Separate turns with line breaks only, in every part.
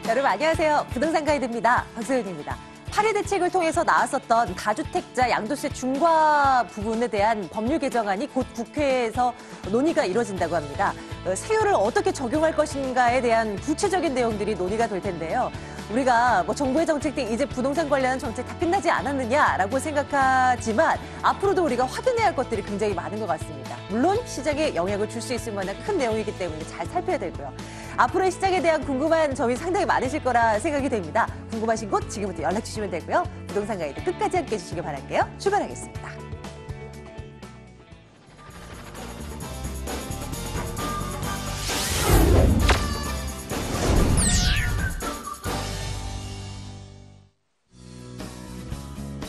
여러분 안녕하세요. 부동산 가이드입니다. 박소연입니다. 8일 대책을 통해서 나왔었던 다주택자 양도세 중과 부분에 대한 법률 개정안이 곧 국회에서 논의가 이뤄진다고 합니다. 세율을 어떻게 적용할 것인가에 대한 구체적인 내용들이 논의가 될 텐데요. 우리가 정부의 정책들 이제 부동산 관련한 정책 다 끝나지 않았느냐라고 생각하지만 앞으로도 우리가 확인해야 할 것들이 굉장히 많은 것 같습니다. 물론 시장에 영향을 줄 수 있을 만한 큰 내용이기 때문에 잘 살펴야 되고요. 앞으로의 시장에 대한 궁금한 점이 상당히 많으실 거라 생각이 됩니다. 궁금하신 곳 지금부터 연락 주시면 되고요. 부동산 가이드 끝까지 함께해 주시길 바랄게요. 출발하겠습니다.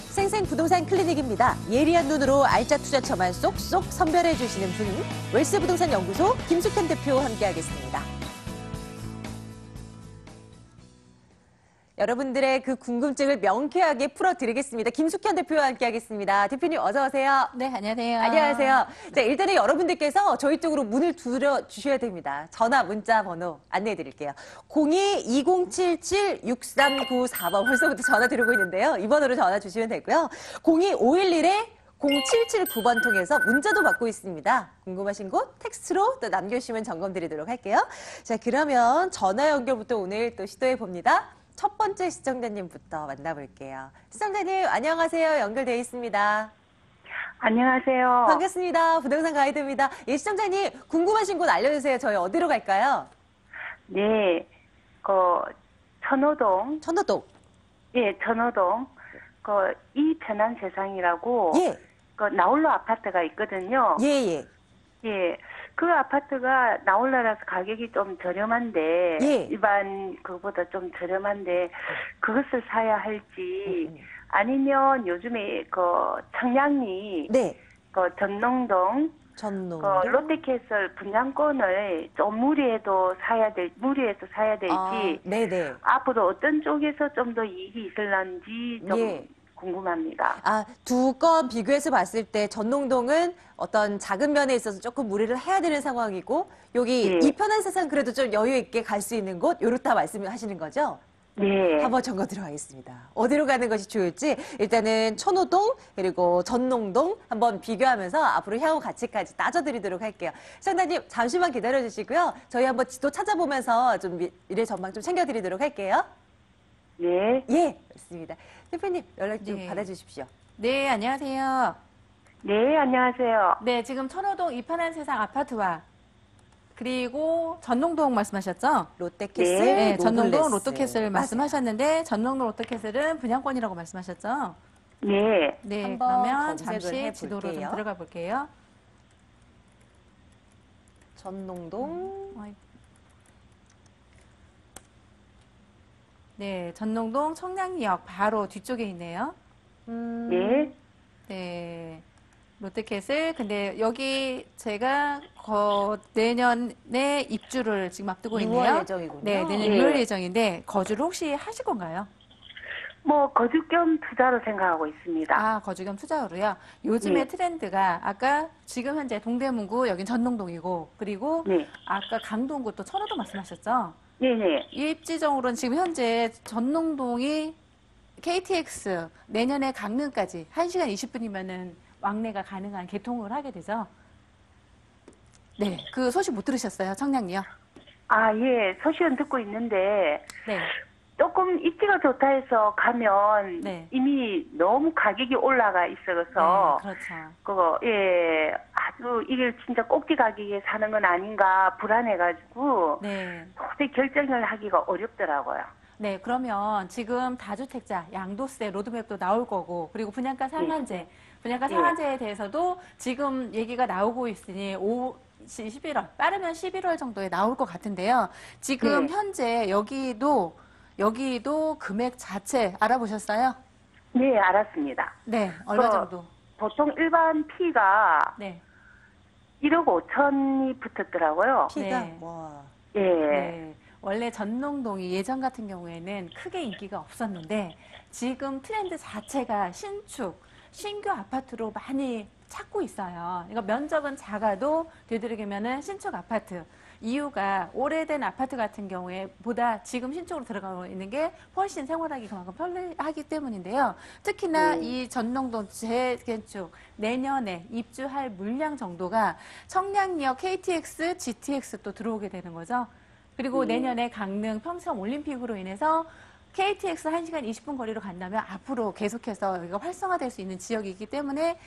생생 부동산 클리닉입니다. 예리한 눈으로 알짜 투자처만 쏙쏙 선별해 주시는 분, 웰스 부동산 연구소 김숙현 대표 함께하겠습니다. 여러분들의 그 궁금증을 명쾌하게 풀어드리겠습니다. 김숙현 대표와 함께하겠습니다. 대표님 어서 오세요.
네, 안녕하세요.
안녕하세요. 자, 일단은 여러분들께서 저희 쪽으로 문을 두드려 주셔야 됩니다. 전화, 문자 번호 안내해 드릴게요. 02-2077-6394번 벌써부터 전화 드리고 있는데요. 이 번호로 전화 주시면 되고요. 02-511-0779번 통해서 문자도 받고 있습니다. 궁금하신 곳 텍스트로 또 남겨주시면 점검 드리도록 할게요. 자, 그러면 전화 연결부터 오늘 또 시도해 봅니다. 첫 번째 시청자님부터 만나볼게요. 시청자님 안녕하세요. 연결되어 있습니다.
안녕하세요.
반갑습니다. 부동산 가이드입니다. 예, 시청자님 궁금하신 곳 알려주세요. 저희 어디로 갈까요?
네, 천호동.
천호동.
예, 천호동. 이 편한 세상이라고.
예.
나홀로 아파트가 있거든요.
예, 예.
예. 그 아파트가 나홀로라서 가격이 좀 저렴한데.
예.
일반 그거보다 좀 저렴한데 그것을 사야 할지 아니면 요즘에 청량리.
네.
전농동. 롯데캐슬 분양권을 좀 무리해서 사야 될지.
네네.
앞으로 어떤 쪽에서 좀 더 이익이 있을런지 좀
예.
궁금합니다.
두 건 비교해서 봤을 때 전농동은 어떤 작은 면에 있어서 조금 무리를 해야 되는 상황이고 여기
예.
이 편한 세상 그래도 좀 여유 있게 갈 수 있는 곳 요렇다 말씀하시는 거죠?
네.
한번 적어 들어가겠습니다. 어디로 가는 것이 좋을지 일단은 천호동 그리고 전농동 한번 비교하면서 앞으로 향후 가치까지 따져드리도록 할게요. 시청자님 잠시만 기다려 주시고요. 저희 한번 지도 찾아보면서 좀 미래 전망 좀 챙겨드리도록 할게요.
네.
예, 맞습니다. 대표님 연락 좀
네.
받아주십시오.
네, 안녕하세요.
네, 안녕하세요.
네, 지금 천호동 이 편한 세상 아파트와 그리고 전농동 말씀하셨죠?
롯데캐슬,
네, 전농동
노블레스.
롯데캐슬 말씀하셨는데 전농동 롯데캐슬은 분양권이라고 말씀하셨죠?
네.
네,
한번
그러면
검색을
잠시
해볼게요.
지도로 좀 들어가 볼게요.
전농동.
네, 전농동 청량리역 바로 뒤쪽에 있네요.
네.
네, 롯데캐슬. 근데 여기 제가 내년에 입주를 지금 앞두고
6월
있네요.
예정이군요.
네, 내년
네.
6월 예정인데 거주를 혹시 하실 건가요?
거주 겸 투자로 생각하고 있습니다.
거주 겸 투자로요. 요즘의
네.
트렌드가 아까 지금 현재 동대문구 여긴 전농동이고 그리고
네.
아까 강동구 또 천호동 말씀하셨죠?
네네.
입지적으로는 지금 현재 전농동이 KTX 내년에 강릉까지 1시간 20분이면은 왕래가 가능한 개통을 하게 되죠. 네, 그 소식 못 들으셨어요? 청량리요?
예. 소식은 듣고 있는데
네.
조금 입지가 좋다 해서 가면
네.
이미 너무 가격이 올라가 있어서
네, 그렇죠.
아주 이게 진짜 꼭지 가격에 사는 건 아닌가 불안해가지고
네.
도저히 결정을 하기가 어렵더라고요.
네, 그러면 지금 다주택자 양도세 로드맵도 나올 거고 그리고 분양가 상한제, 분양가
네.
상한제에 대해서도 지금 얘기가 나오고 있으니 11월, 빠르면 11월 정도에 나올 것 같은데요. 지금
네.
현재 여기도 금액 자체 알아보셨어요?
네, 알았습니다.
네, 얼마 정도?
보통 일반 P가
네.
1억 5천이 붙었더라고요.
피가
네.
와.
예.
네. 원래 전농동이 예전 같은 경우에는 크게 인기가 없었는데 지금 트렌드 자체가 신축, 신규 아파트로 많이 찾고 있어요. 그러니까 면적은 작아도 되도록이면은 신축 아파트. 이유가 오래된 아파트 같은 경우에 보다 지금 신축으로 들어가고 있는 게 훨씬 생활하기 그만큼 편리하기 때문인데요. 특히나 이 전농동 재건축 내년에 입주할 물량 정도가 청량리역 KTX, GTX 또 들어오게 되는 거죠. 그리고 내년에 강릉 평창 올림픽으로 인해서 KTX 1시간 20분 거리로 간다면 앞으로 계속해서 여기가 활성화될 수 있는 지역이기 때문에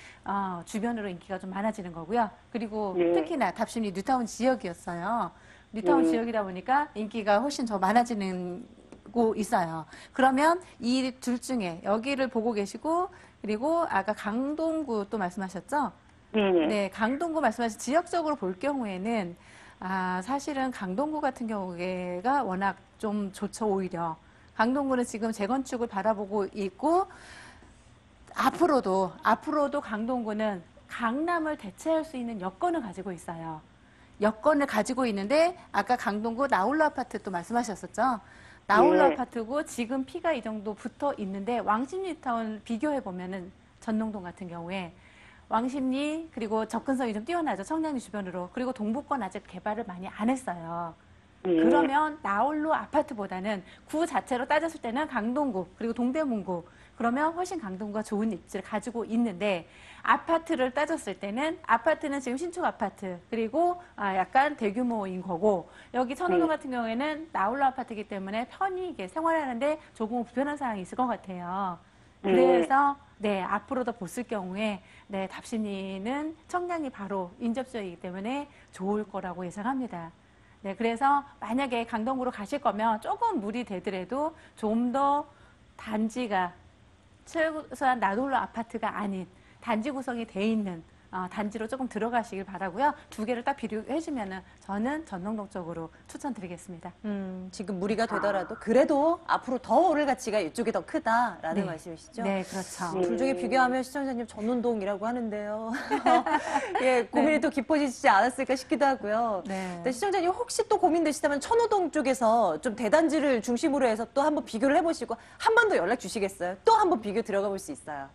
주변으로 인기가 좀 많아지는 거고요. 그리고
네.
특히나 답심리 뉴타운 지역이었어요. 뉴타운 지역이다 보니까 인기가 훨씬 더 많아지는 고 있어요. 그러면 이 둘 중에 여기를 보고 계시고 그리고 아까 강동구 또 말씀하셨죠?
네네.
네, 강동구 말씀하신 지역적으로 볼 경우에는 사실은 강동구 같은 경우가 워낙 좀 좋죠, 오히려. 강동구는 지금 재건축을 바라보고 있고 앞으로도 강동구는 강남을 대체할 수 있는 여건을 가지고 있어요. 여건을 가지고 있는데 아까 강동구 나홀로 아파트 또 말씀하셨었죠. 나홀로
네.
아파트고 지금 피가 이 정도 붙어 있는데 왕십리타운 비교해 보면은 전농동 같은 경우에 왕십리 그리고 접근성이 좀 뛰어나죠. 청량리 주변으로. 그리고 동북권 아직 개발을 많이 안 했어요.
네.
그러면 나홀로 아파트보다는 구 자체로 따졌을 때는 강동구 그리고 동대문구 그러면 훨씬 강동구가 좋은 입지를 가지고 있는데 아파트를 따졌을 때는 아파트는 지금 신축 아파트 그리고 약간 대규모인 거고 여기 천호동 같은 경우에는 나홀로 아파트이기 때문에 편히 이게 생활하는데 조금 불편한 사항이 있을 것 같아요. 그래서 네 앞으로도 보실 경우에 네 답심리는 청량리 바로 인접지역이기 때문에 좋을 거라고 예상합니다. 네, 그래서 만약에 강동구로 가실 거면 조금 무리 되더라도 좀 더 단지가 최소한 나홀로 아파트가 아닌 단지 구성이 돼 있는 단지로 조금 들어가시길 바라고요. 두 개를 딱 비교해주면은 저는 전농동 쪽으로 추천드리겠습니다.
지금 무리가 되더라도 그래도 앞으로 더 오를 가치가 이쪽이 더 크다라는
네.
말씀이시죠?
네, 그렇죠.
둘 중에 비교하면 시청자님 전운동이라고 하는데요. 예, 고민이 또 깊어지지 않았을까 싶기도 하고요.
네.
근데 시청자님 혹시 또 고민되시다면 천호동 쪽에서 좀 대단지를 중심으로 해서 또 한번 비교를 해보시고 한 번 더 연락 주시겠어요? 또 한번 비교 들어가 볼 수 있어요.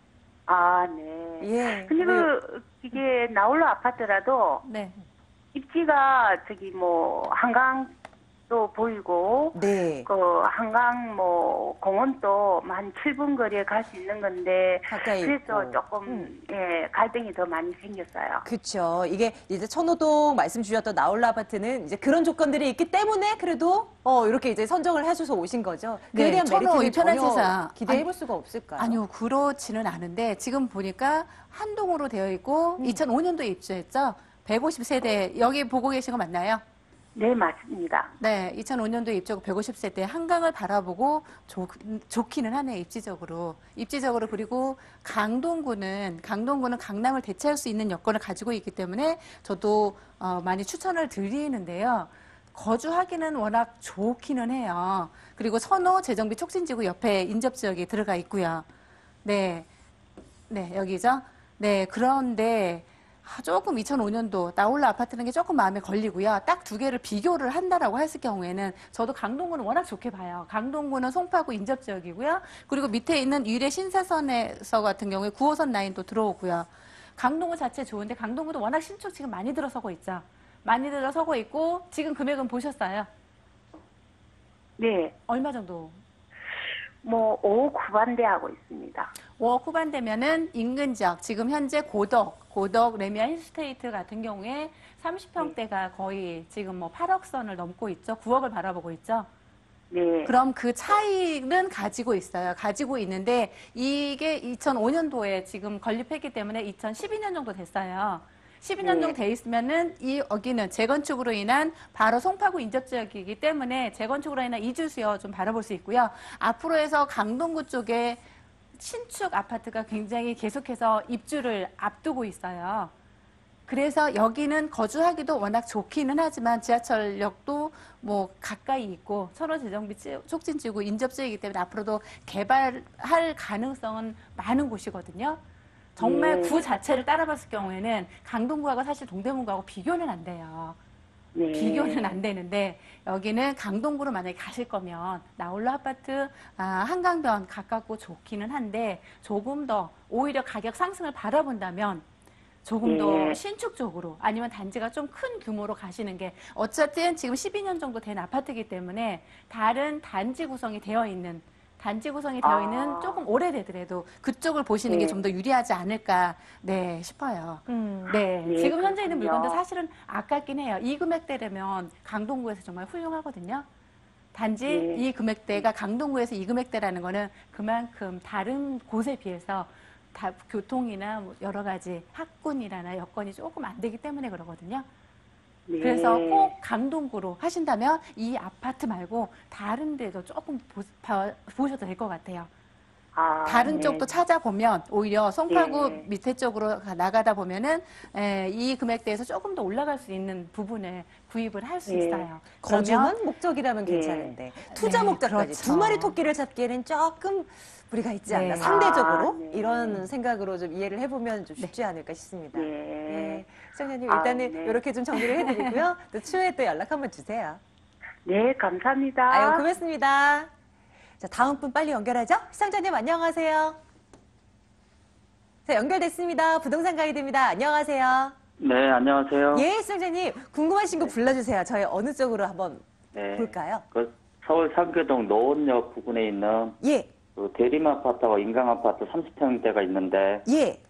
아, 네.
예.
근데 이게 나홀로 아파트라도
네.
입지가 한강도 보이고,
네.
한강 공원도 한 7분 거리에 갈 수 있는 건데,
가까이
그래서
있고.
조금, 갈등이 더 많이 생겼어요.
그렇죠. 이게 이제 천호동 말씀 주셨던 나홀로 아파트는 이제 그런 조건들이 있기 때문에 그래도 이렇게 이제 선정을 해줘서 오신 거죠. 그에
네,
대한
천호
메리트는
이편한
전혀
세상.
기대해 볼 수가 없을까요?
아니요, 그렇지는 않은데 지금 보니까 한동으로 되어 있고 2005년도에 입주했죠. 150세대 여기 보고 계신 거 맞나요?
네, 맞습니다.
네, 2005년도에 입주하고 150세대 한강을 바라보고 좋기는 하네요, 입지적으로. 입지적으로 그리고 강동구는 강남을 대체할 수 있는 여건을 가지고 있기 때문에 저도 많이 추천을 드리는데요. 거주하기는 워낙 좋기는 해요. 그리고 선호 재정비 촉진지구 옆에 인접지역에 들어가 있고요. 네, 네 여기죠. 네, 그런데 조금 2005년도 나홀로 아파트는 게 조금 마음에 걸리고요. 딱 두 개를 비교를 한다라고 했을 경우에는 저도 강동구는 워낙 좋게 봐요. 강동구는 송파구 인접지역이고요. 그리고 밑에 있는 유래 신사선에서 같은 경우에 9호선 라인도 들어오고요. 강동구 자체 좋은데 강동구도 워낙 신축 지금 많이 들어서고 있죠. 많이 들어서고 있고 지금 금액은 보셨어요?
네.
얼마 정도?
5억 후반대 하고 있습니다.
5억 후반 되면은 인근 지역, 지금 현재 고덕, 레미안 힐스테이트 같은 경우에 30평대가 거의 지금 8억 선을 넘고 있죠. 9억을 바라보고 있죠.
네.
그럼 그 차이는 가지고 있어요. 가지고 있는데 이게 2005년도에 지금 건립했기 때문에 2012년 정도 됐어요. 12년 정도 돼 있으면은 여기는 재건축으로 인한 바로 송파구 인접지역이기 때문에 재건축으로 인한 이주 수요 좀 바라볼 수 있고요. 앞으로 해서 강동구 쪽에 신축 아파트가 굉장히 계속해서 입주를 앞두고 있어요. 그래서 여기는 거주하기도 워낙 좋기는 하지만 지하철역도 가까이 있고 천호 재정비 촉진지구 인접지이기 때문에 앞으로도 개발할 가능성은 많은 곳이거든요. 정말 구 자체를 따라봤을 경우에는 강동구하고 사실 동대문구하고 비교는 안 돼요.
네.
비교는 안 되는데 여기는 강동구로 만약에 가실 거면 나홀로 아파트 한강변 가깝고 좋기는 한데 조금 더 오히려 가격 상승을 바라본다면 조금 더
예.
신축적으로 아니면 단지가 좀 큰 규모로 가시는 게 어쨌든 지금 12년 정도 된 아파트이기 때문에 다른 단지 구성이 되어 있는 조금 오래되더라도 그쪽을 보시는 게
예.
좀 더 유리하지 않을까 네 싶어요. 네,
예,
지금 현재 있는
그렇군요.
물건도 사실은 아깝긴 해요. 이 금액대라면 강동구에서 정말 훌륭하거든요. 단지
예.
이 금액대가 강동구에서 이 금액대라는 거는 그만큼 다른 곳에 비해서 다 교통이나 뭐 여러 가지 학군이나 여건이 조금 안 되기 때문에 그러거든요.
예.
그래서 꼭 강동구로 하신다면 이 아파트 말고 다른 데도 조금 보셔도 될 것 같아요. 다른
네.
쪽도 찾아보면 오히려 송파구
예.
밑에 쪽으로 나가다 보면은 이 금액대에서 조금 더 올라갈 수 있는 부분을 구입을 할 수
예.
있어요.
거주만 목적이라면
예.
괜찮은데 투자
네,
목적까지
그렇죠.
두 마리 토끼를 잡기에는 조금 무리가 있지 않나.
네.
상대적으로
네.
이런 생각으로 좀 이해를 해보면 좀 쉽지 않을까 싶습니다.
예.
예. 시청자님
아,
일단은
네.
이렇게 좀 정리를 해드리고요. 또 추후에 또 연락 한번 주세요.
네, 감사합니다.
아유, 고맙습니다. 자, 다음 분 빨리 연결하죠? 시청자님 안녕하세요. 자, 연결됐습니다. 부동산 가이드입니다. 안녕하세요.
네, 안녕하세요.
예, 시청자님 궁금하신 거 불러주세요. 저희 어느 쪽으로 한번
네.
볼까요?
그 서울 상계동 노원역 부근에 있는
예,
그 대림 아파트와 인강 아파트 30평대가 있는데
예.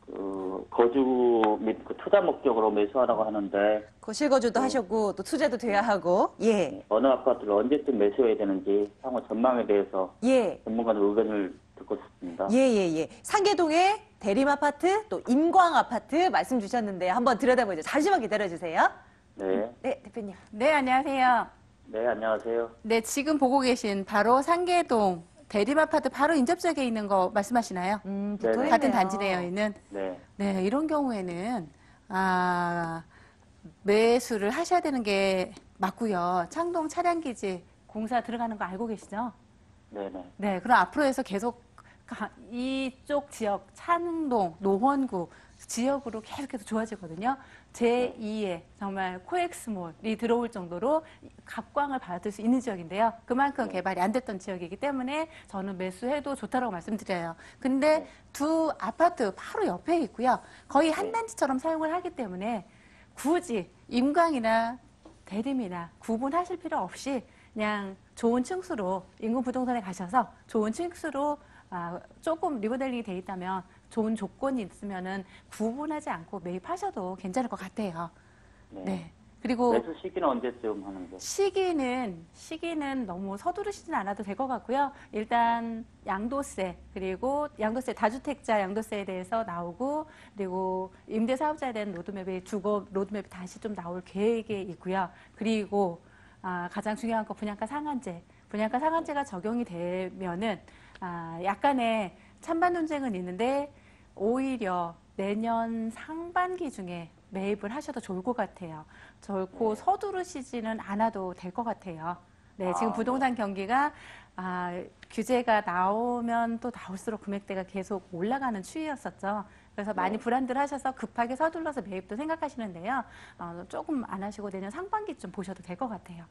그 거주 및 그 투자 목적으로 매수하라고 하는데
실거주도 하셨고 또 투자도 돼야 하고 예,
어느 아파트를 언제쯤 매수해야 되는지 향후 전망에 대해서
예,
전문가 의견을 듣고 싶습니다.
예, 예, 예. 상계동의 대림 아파트 또 인광 아파트 말씀 주셨는데 한번 들여다보죠. 잠시만 기다려주세요.
네,
네, 대표님.
네, 안녕하세요.
네, 안녕하세요.
네, 지금 보고 계신 바로 상계동 대림 아파트 바로 인접지역에 있는 거 말씀하시나요?
붙어 있네요.
같은 단지 내에 있는
네,
네, 이런 경우에는 매수를 하셔야 되는 게 맞고요. 창동 차량기지 공사 들어가는 거 알고 계시죠?
네, 네.
네, 그럼 앞으로 해서 계속 이쪽 지역 창동, 노원구 지역으로 계속해서 좋아지거든요. 제2의 정말 코엑스몰이 들어올 정도로 각광을 받을 수 있는 지역인데요. 그만큼 개발이 안 됐던 지역이기 때문에 저는 매수해도 좋다라고 말씀드려요. 근데 두 아파트 바로 옆에 있고요. 거의 한 단지처럼 사용을 하기 때문에 굳이 임광이나 대림이나 구분하실 필요 없이 그냥 좋은 층수로 인근 부동산에 가셔서 좋은 층수로 조금 리모델링이 돼 있다면 좋은 조건이 있으면은 구분하지 않고 매입하셔도 괜찮을 것 같아요.
네.
네. 그리고
매수 시기는 언제쯤 하는 게?
시기는 너무 서두르시진 않아도 될 것 같고요. 일단 양도세 그리고 양도세 다주택자 양도세에 대해서 나오고 그리고 임대사업자에 대한 로드맵이 주거 로드맵이 다시 좀 나올 계획이 있고요. 그리고 가장 중요한 거 분양가 상한제가 적용이 되면은 약간의 찬반 논쟁은 있는데 오히려 내년 상반기 중에 매입을 하셔도 좋을 것 같아요. 결코 서두르시지는 않아도 될 것 같아요. 네, 지금 부동산 경기가 규제가 나오면 또 나올수록 금액대가 계속 올라가는 추이였었죠. 그래서 많이 불안들 하셔서 급하게 서둘러서 매입도 생각하시는데요. 조금 안 하시고 내년 상반기쯤 보셔도 될 것 같아요.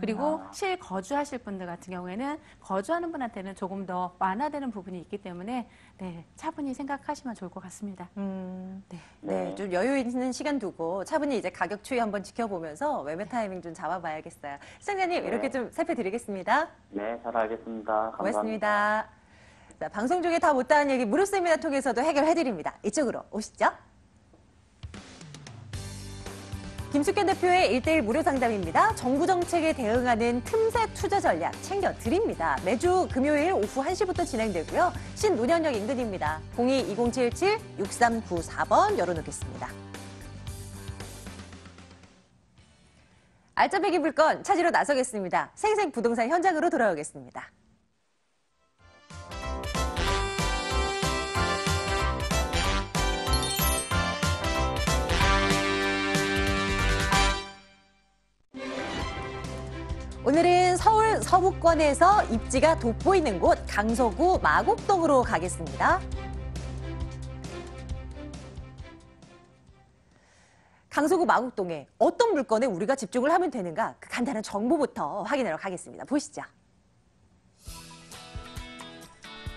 그리고 실거주하실 분들 같은 경우에는 거주하는 분한테는 조금 더 완화되는 부분이 있기 때문에 네, 차분히 생각하시면 좋을 것 같습니다. 네.
네, 좀 여유 있는 시간 두고 차분히 이제 가격 추이 한번 지켜보면서 매매 타이밍 좀 잡아봐야겠어요. 시청자님 이렇게 좀 살펴드리겠습니다.
네, 잘 알겠습니다. 감사합니다.
고맙습니다. 자, 방송 중에 다 못다한 얘기 무료 세미나 통해서도 해결해드립니다. 이쪽으로 오시죠. 김숙현 대표의 1대1 무료 상담입니다. 정부 정책에 대응하는 틈새 투자 전략 챙겨드립니다. 매주 금요일 오후 1시부터 진행되고요. 신논현역 인근입니다. 02-2077-6394번 열어놓겠습니다. 알짜배기 물건 찾으러 나서겠습니다. 생생 부동산 현장으로 돌아오겠습니다. 오늘은 서울 서부권에서 입지가 돋보이는 곳 강서구 마곡동으로 가겠습니다. 강서구 마곡동에 어떤 물건에 우리가 집중을 하면 되는가 그 간단한 정보부터 확인하러 가겠습니다. 보시죠.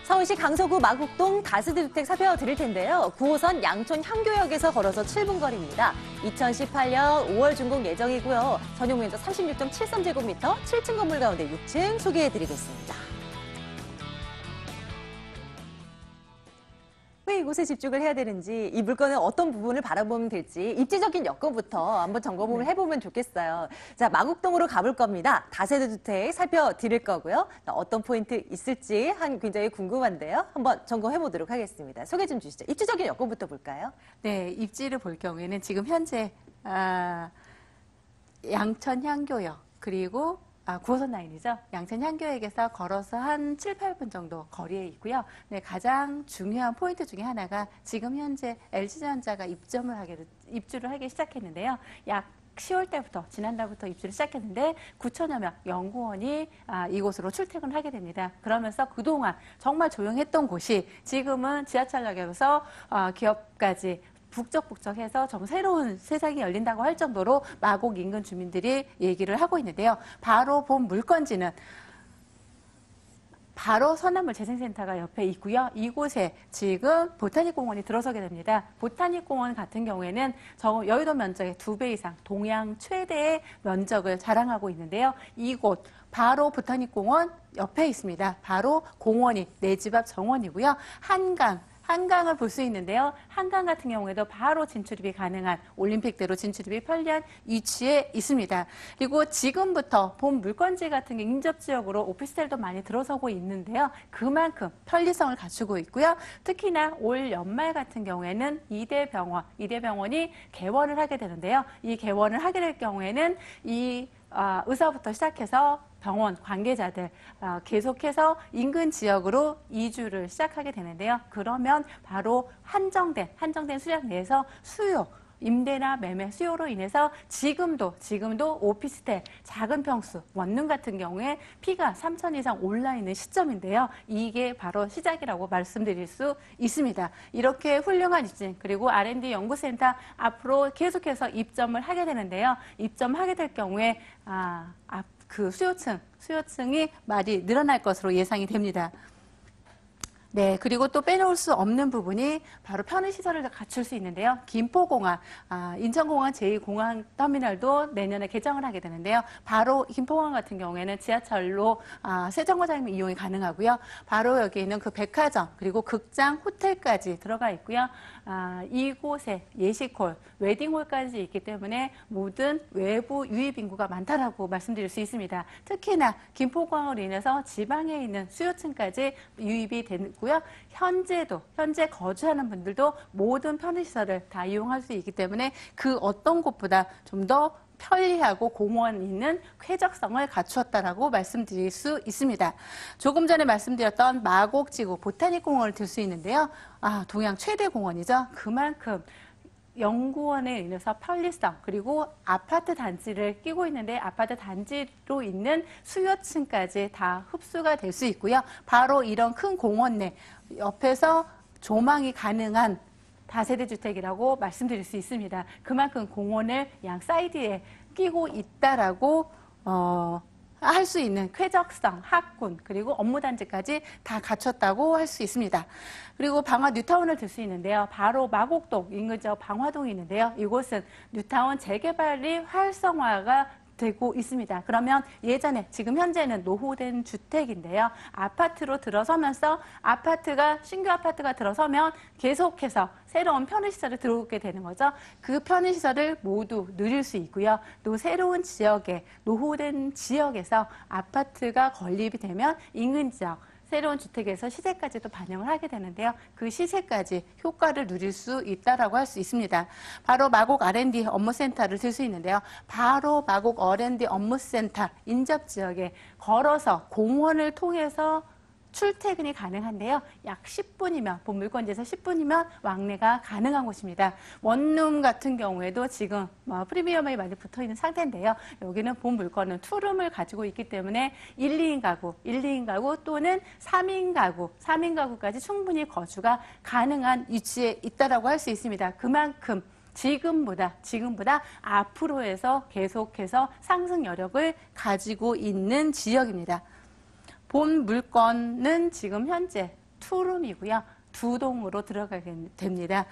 서울시 강서구 마곡동 다세대주택 살펴드릴 텐데요. 9호선 양촌 향교역에서 걸어서 7분 거리입니다. 2018년 5월 준공 예정이고요. 전용 면적 36.73제곱미터, 7층 건물 가운데 6층 소개해드리겠습니다. 왜 이곳에 집중을 해야 되는지, 이 물건의 어떤 부분을 바라보면 될지 입지적인 여건부터 한번 점검을 해보면 좋겠어요. 자, 마곡동으로 가볼 겁니다. 다세대 주택 살펴드릴 거고요. 어떤 포인트 있을지 굉장히 궁금한데요. 한번 점검해보도록 하겠습니다. 소개 좀 주시죠. 입지적인 여건부터 볼까요?
네, 입지를 볼 경우에는 지금 현재 양천 향교역 그리고 9호선 라인이죠. 양천 향교역에서 걸어서 한 7, 8분 정도 거리에 있고요. 네, 가장 중요한 포인트 중에 하나가 지금 현재 LG전자가 입주를 하기 시작했는데요. 약 10월 때부터, 지난달부터 입주를 시작했는데 9천여 명 연구원이 이곳으로 출퇴근을 하게 됩니다. 그러면서 그동안 정말 조용했던 곳이 지금은 지하철역에서 기업까지 북적북적해서 좀 새로운 세상이 열린다고 할 정도로 마곡 인근 주민들이 얘기를 하고 있는데요. 바로 본 물건지는 바로 서남물 재생센터가 옆에 있고요. 이곳에 지금 보타닉공원이 들어서게 됩니다. 보타닉공원 같은 경우에는 여의도 면적의 2배 이상 동양 최대의 면적을 자랑하고 있는데요. 이곳 바로 보타닉공원 옆에 있습니다. 바로 공원이 내 집 앞 정원이고요. 한강을 볼 수 있는데요. 한강 같은 경우에도 바로 진출입이 가능한 올림픽대로 진출입이 편리한 위치에 있습니다. 그리고 지금부터 본 물건지 같은 게 인접지역으로 오피스텔도 많이 들어서고 있는데요. 그만큼 편리성을 갖추고 있고요. 특히나 올 연말 같은 경우에는 이대병원이 개원을 하게 되는데요. 이 개원을 하게 될 경우에는 의사부터 시작해서 병원 관계자들 계속해서 인근 지역으로 이주를 시작하게 되는데요. 그러면 바로 한정된 수량 내에서 임대나 매매 수요로 인해서 지금도 오피스텔 작은 평수 원룸 같은 경우에 피가 3천 이상 올라 있는 시점인데요. 이게 바로 시작이라고 말씀드릴 수 있습니다. 이렇게 훌륭한 입지 그리고 R&D 연구센터 앞으로 계속해서 입점을 하게 되는데요. 입점하게 될 경우에 그 수요층이 많이 늘어날 것으로 예상이 됩니다. 네, 그리고 또 빼놓을 수 없는 부분이 바로 편의시설을 갖출 수 있는데요. 김포공항, 인천공항 제2공항 터미널도 내년에 개장을 하게 되는데요. 바로 김포공항 같은 경우에는 지하철로 세정거장 이용이 가능하고요. 바로 여기 있는 그 백화점, 그리고 극장, 호텔까지 들어가 있고요. 이곳에 예식홀, 웨딩홀까지 있기 때문에 모든 외부 유입 인구가 많다라고 말씀드릴 수 있습니다. 특히나 김포공항으로 인해서 지방에 있는 수요층까지 유입이 되고요. 현재 거주하는 분들도 모든 편의시설을 다 이용할 수 있기 때문에 그 어떤 곳보다 좀 더 편리하고 공원 있는 쾌적성을 갖추었다라고 말씀드릴 수 있습니다. 조금 전에 말씀드렸던 마곡지구 보타닉공원을 들 수 있는데요. 동양 최대 공원이죠. 그만큼 연구원에 인해서 편리성 그리고 아파트 단지를 끼고 있는데 아파트 단지로 있는 수요층까지 다 흡수가 될 수 있고요. 바로 이런 큰 공원 내 옆에서 조망이 가능한 다세대 주택이라고 말씀드릴 수 있습니다. 그만큼 공원을 양 사이드에 끼고 있다라고 할 수 있는 쾌적성, 학군, 그리고 업무단지까지 다 갖췄다고 할 수 있습니다. 그리고 방화 뉴타운을 들 수 있는데요. 바로 마곡동 인근지역 방화동이 있는데요. 이곳은 뉴타운 재개발이 활성화가 되고 있습니다. 그러면 지금 현재는 노후된 주택인데요. 신규 아파트가 들어서면 계속해서 새로운 편의시설을 들어오게 되는 거죠. 그 편의시설을 모두 누릴 수 있고요. 또 새로운 노후된 지역에서 아파트가 건립이 되면 인근 지역, 새로운 주택에서 시세까지도 반영을 하게 되는데요. 그 시세까지 효과를 누릴 수 있다라고 할 수 있습니다. 바로 마곡 R&D 업무센터를 들 수 있는데요. 바로 마곡 R&D 업무센터 인접지역에 걸어서 공원을 통해서 출퇴근이 가능한데요. 약 10분이면 본 물건지에서 10분이면 왕래가 가능한 곳입니다. 원룸 같은 경우에도 지금 프리미엄이 많이 붙어있는 상태인데요. 여기는 본 물건은 투룸을 가지고 있기 때문에 1, 2인 가구 또는 3인 가구까지 충분히 거주가 가능한 위치에 있다라고 할 수 있습니다. 그만큼 지금보다 앞으로에서 계속해서 상승 여력을 가지고 있는 지역입니다. 본 물건은 지금 현재 투룸이고요. 2동으로 들어가게 됩니다.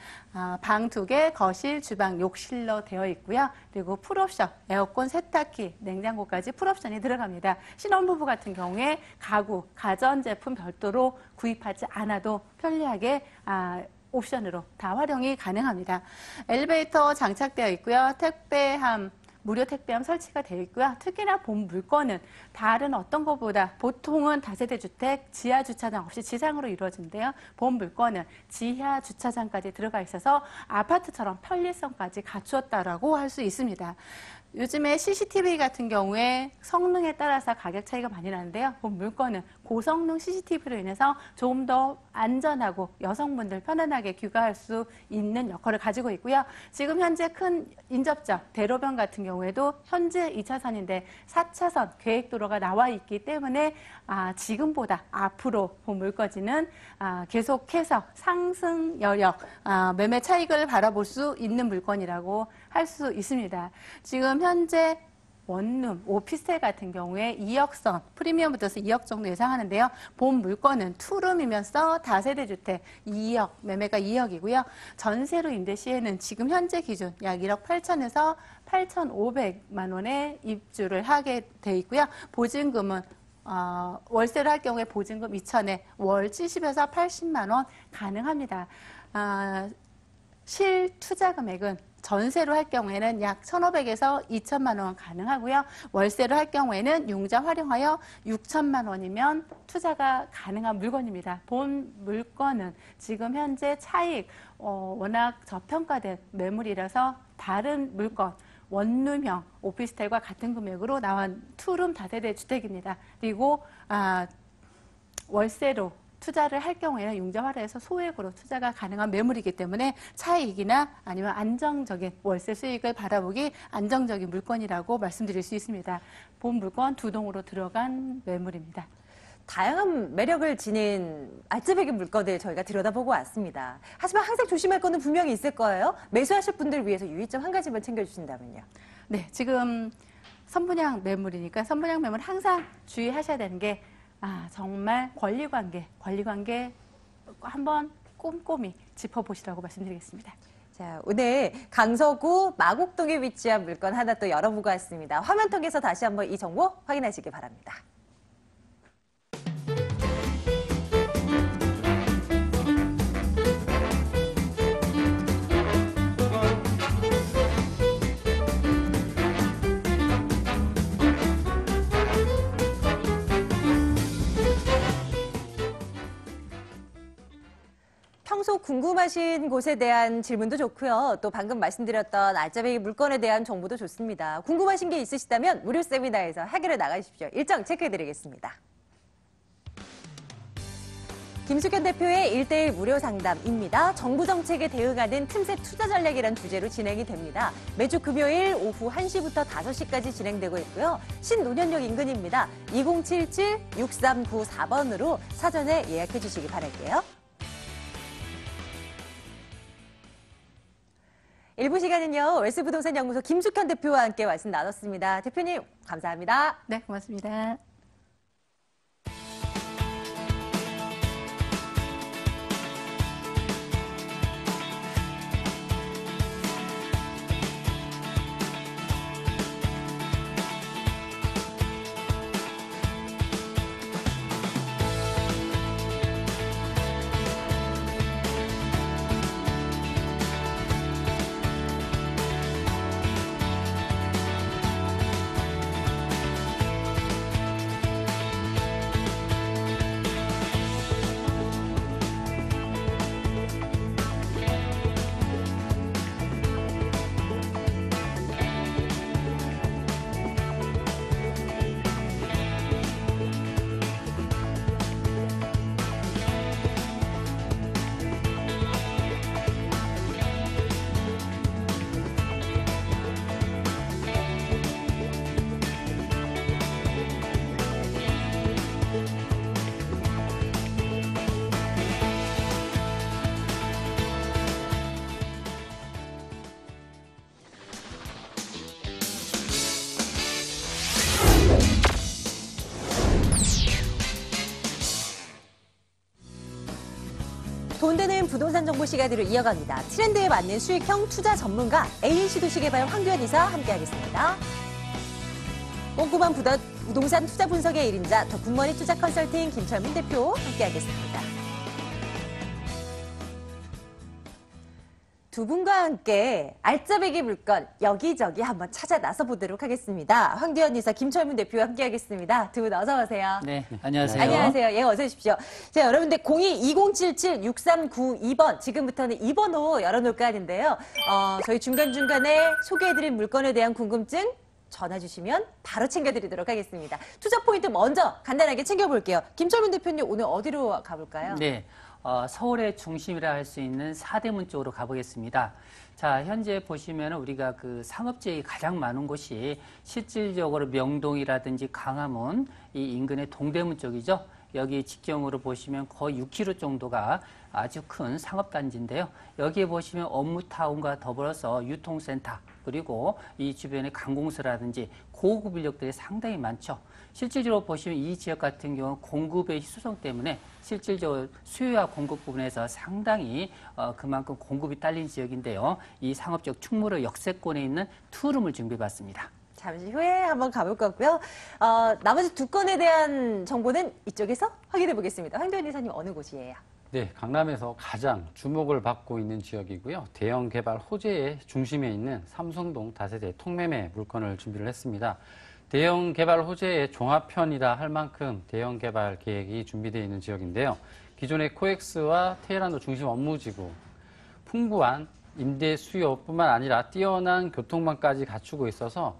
방 2개, 거실, 주방, 욕실로 되어 있고요. 그리고 풀옵션, 에어컨, 세탁기, 냉장고까지 풀옵션이 들어갑니다. 신혼부부 같은 경우에 가구, 가전제품 별도로 구입하지 않아도 편리하게 옵션으로 다 활용이 가능합니다. 엘리베이터 장착되어 있고요. 택배함, 무료 택배함 설치가 되어 있고요. 특히나 본 물건은 다른 어떤 것보다 보통은 다세대 주택 지하 주차장 없이 지상으로 이루어지는데요. 본 물건은 지하 주차장까지 들어가 있어서 아파트처럼 편리성까지 갖추었다라고 할 수 있습니다. 요즘에 CCTV 같은 경우에 성능에 따라서 가격 차이가 많이 나는데요. 본 물건은 고성능 CCTV로 인해서 조금 더 안전하고 여성분들 편안하게 귀가할 수 있는 역할을 가지고 있고요. 지금 현재 큰 인접점, 대로변 같은 경우에도 현재 2차선인데 4차선 계획도로가 나와 있기 때문에 지금보다 앞으로 본 물건지는 계속해서 상승 여력, 매매 차익을 바라볼 수 있는 물건이라고 할 수 있습니다. 지금 현재 원룸, 오피스텔 같은 경우에 2억 선, 프리미엄 붙어서 2억 정도 예상하는데요. 본 물건은 투룸이면서 다세대 주택 2억, 매매가 2억이고요. 전세로 임대 시에는 지금 현재 기준 약 1억 8천에서 8,500만 원에 입주를 하게 돼 있고요. 보증금은 월세를 할 경우에 보증금 2천에 월 70에서 80만 원 가능합니다. 실 투자 금액은 전세로 할 경우에는 약 1,500에서 2천만 원 가능하고요. 월세로 할 경우에는 융자 활용하여 6천만 원이면 투자가 가능한 물건입니다. 본 물건은 지금 현재 차익 워낙 저평가된 매물이라서 다른 물건 원룸형 오피스텔과 같은 금액으로 나온 투룸 다세대 주택입니다. 그리고 월세로 투자를 할 경우에는 융자화로에서 소액으로 투자가 가능한 매물이기 때문에 차익이나 아니면 안정적인 월세 수익을 바라보기 안정적인 물건이라고 말씀드릴 수 있습니다. 본 물건 2동으로 들어간 매물입니다.
다양한 매력을 지닌 알짜배기 물건들 저희가 들여다보고 왔습니다. 하지만 항상 조심할 거는 분명히 있을 거예요. 매수하실 분들 위해서 유의점 한 가지만 챙겨주신다면요.
네, 지금 선분양 매물이니까 선분양 매물 항상 주의하셔야 되는 게 정말 권리관계 한번 꼼꼼히 짚어보시라고 말씀드리겠습니다.
자, 오늘 강서구 마곡동에 위치한 물건 하나 또 열어보고 왔습니다. 화면 통해서 다시 한번 이 정보 확인하시기 바랍니다. 평소 궁금하신 곳에 대한 질문도 좋고요. 또 방금 말씀드렸던 알짜배기 물건에 대한 정보도 좋습니다. 궁금하신 게 있으시다면 무료 세미나에서 해결해 나가십시오. 일정 체크해드리겠습니다. 김숙현 대표의 1:1 무료 상담입니다. 정부 정책에 대응하는 틈새 투자 전략이란 주제로 진행이 됩니다. 매주 금요일 오후 1시부터 5시까지 진행되고 있고요. 신논현역 인근입니다. 2077-6394번으로 사전에 예약해 주시기 바랄게요. 일부 시간은요, 웰스부동산연구소 김숙현 대표와 함께 말씀 나눴습니다. 대표님, 감사합니다.
네, 고맙습니다.
알려드리는 부동산 정보 시간으로 이어갑니다. 트렌드에 맞는 수익형 투자 전문가 ANC 도시개발 황교안 이사 함께하겠습니다. 꼼꼼한 부동산 투자 분석의 1인자 더 굿머니 투자 컨설팅 김철민 대표 함께하겠습니다. 두 분과 함께 알짜배기 물건 여기저기 한번 찾아 나서 보도록 하겠습니다. 황교안 이사, 김철민 대표와 함께하겠습니다. 두 분 어서 오세요.
네, 안녕하세요.
안녕하세요. 예, 어서 오십시오. 자, 여러분들 02-2077-6392번 지금부터는 2번호 열어놓을까 하는데요. 저희 중간중간에 소개해드린 물건에 대한 궁금증 전화 주시면 바로 챙겨드리도록 하겠습니다. 투자 포인트 먼저 간단하게 챙겨볼게요. 김철민 대표님 오늘 어디로 가볼까요?
네, 서울의 중심이라 할 수 있는 사대문 쪽으로 가보겠습니다. 자, 현재 보시면 우리가 그 상업지역이 가장 많은 곳이 실질적으로 명동이라든지 강화문, 이 인근의 동대문 쪽이죠. 여기 직경으로 보시면 거의 6km 정도가 아주 큰 상업단지인데요. 여기에 보시면 업무타운과 더불어서 유통센터, 그리고 이 주변에 관공서라든지 고급 인력들이 상당히 많죠. 실질적으로 보시면 이 지역 같은 경우는 공급의 희소성 때문에 실질적으로 수요와 공급 부분에서 상당히 그만큼 공급이 딸린 지역인데요. 이 상업적 충무로 역세권에 있는 투룸을 준비해봤습니다.
잠시 후에 한번 가볼 거고요. 나머지 두 건에 대한 정보는 이쪽에서 확인해 보겠습니다. 황교안 이사님 어느 곳이에요?
네, 강남에서 가장 주목을 받고 있는 지역이고요. 대형 개발 호재의 중심에 있는 삼성동 다세대 통매매 물건을 준비를 했습니다. 대형 개발 호재의 종합편이라 할 만큼 대형 개발 계획이 준비되어 있는 지역인데요. 기존의 코엑스와 테헤란도 중심 업무지구, 풍부한 임대 수요뿐만 아니라 뛰어난 교통망까지 갖추고 있어서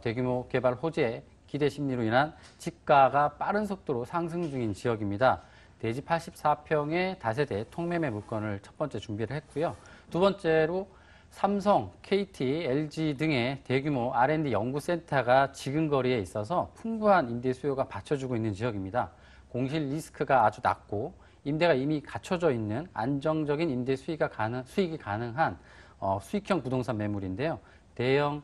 대규모 개발 호재 기대 심리로 인한 집가가 빠른 속도로 상승 중인 지역입니다. 대지 84평의 다세대 통매매 물건을 첫 번째 준비를 했고요. 두 번째로 삼성, KT, LG 등의 대규모 R&D 연구센터가 지근거리에 있어서 풍부한 임대 수요가 받쳐주고 있는 지역입니다. 공실 리스크가 아주 낮고 임대가 이미 갖춰져 있는 안정적인 임대 수익이 가능한 수익형 부동산 매물인데요. 대형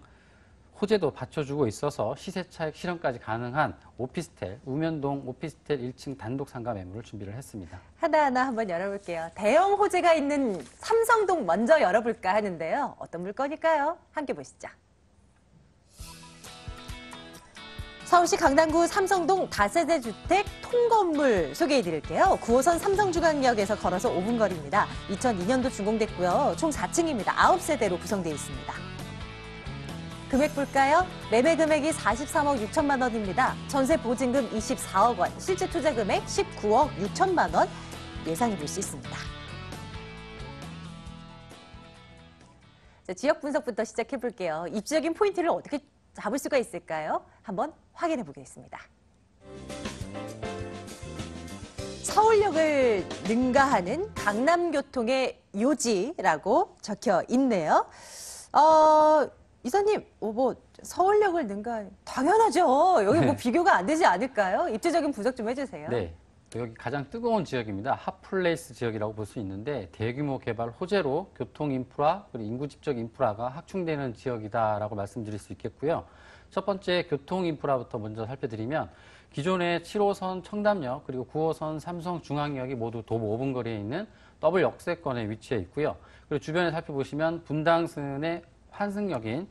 호재도 받쳐주고 있어서 시세 차익 실현까지 가능한 오피스텔, 우면동 오피스텔 1층 단독 상가 매물을 준비를 했습니다.
하나하나 한번 열어볼게요. 대형 호재가 있는 삼성동 먼저 열어볼까 하는데요. 어떤 물건일까요? 함께 보시죠. 서울시 강남구 삼성동 다세대 주택 통건물 소개해드릴게요. 9호선 삼성중앙역에서 걸어서 5분 거리입니다. 2002년도 준공됐고요. 총 4층입니다. 9세대로 구성되어 있습니다. 금액 볼까요? 매매 금액이 43억 6천만 원입니다. 전세 보증금 24억 원, 실제 투자 금액 19억 6천만 원 예상해 볼 수 있습니다. 자, 지역 분석부터 시작해 볼게요. 입지적인 포인트를 어떻게 잡을 수가 있을까요? 한번 확인해 보겠습니다. 서울역을 능가하는 강남교통의 요지라고 적혀 있네요. 이사님, 서울역을 당연하죠. 여기
네.
비교가 안 되지 않을까요? 입지적인 분석 좀 해주세요.
네, 여기 가장 뜨거운 지역입니다. 핫플레이스 지역이라고 볼 수 있는데 대규모 개발 호재로 교통 인프라 그리고 인구 집적 인프라가 확충되는 지역이다라고 말씀드릴 수 있겠고요. 첫 번째 교통 인프라부터 먼저 살펴드리면 기존의 7호선 청담역 그리고 9호선 삼성중앙역이 모두 도보 5분 거리에 있는 더블 역세권에 위치해 있고요. 그리고 주변에 살펴보시면 분당선의 환승역인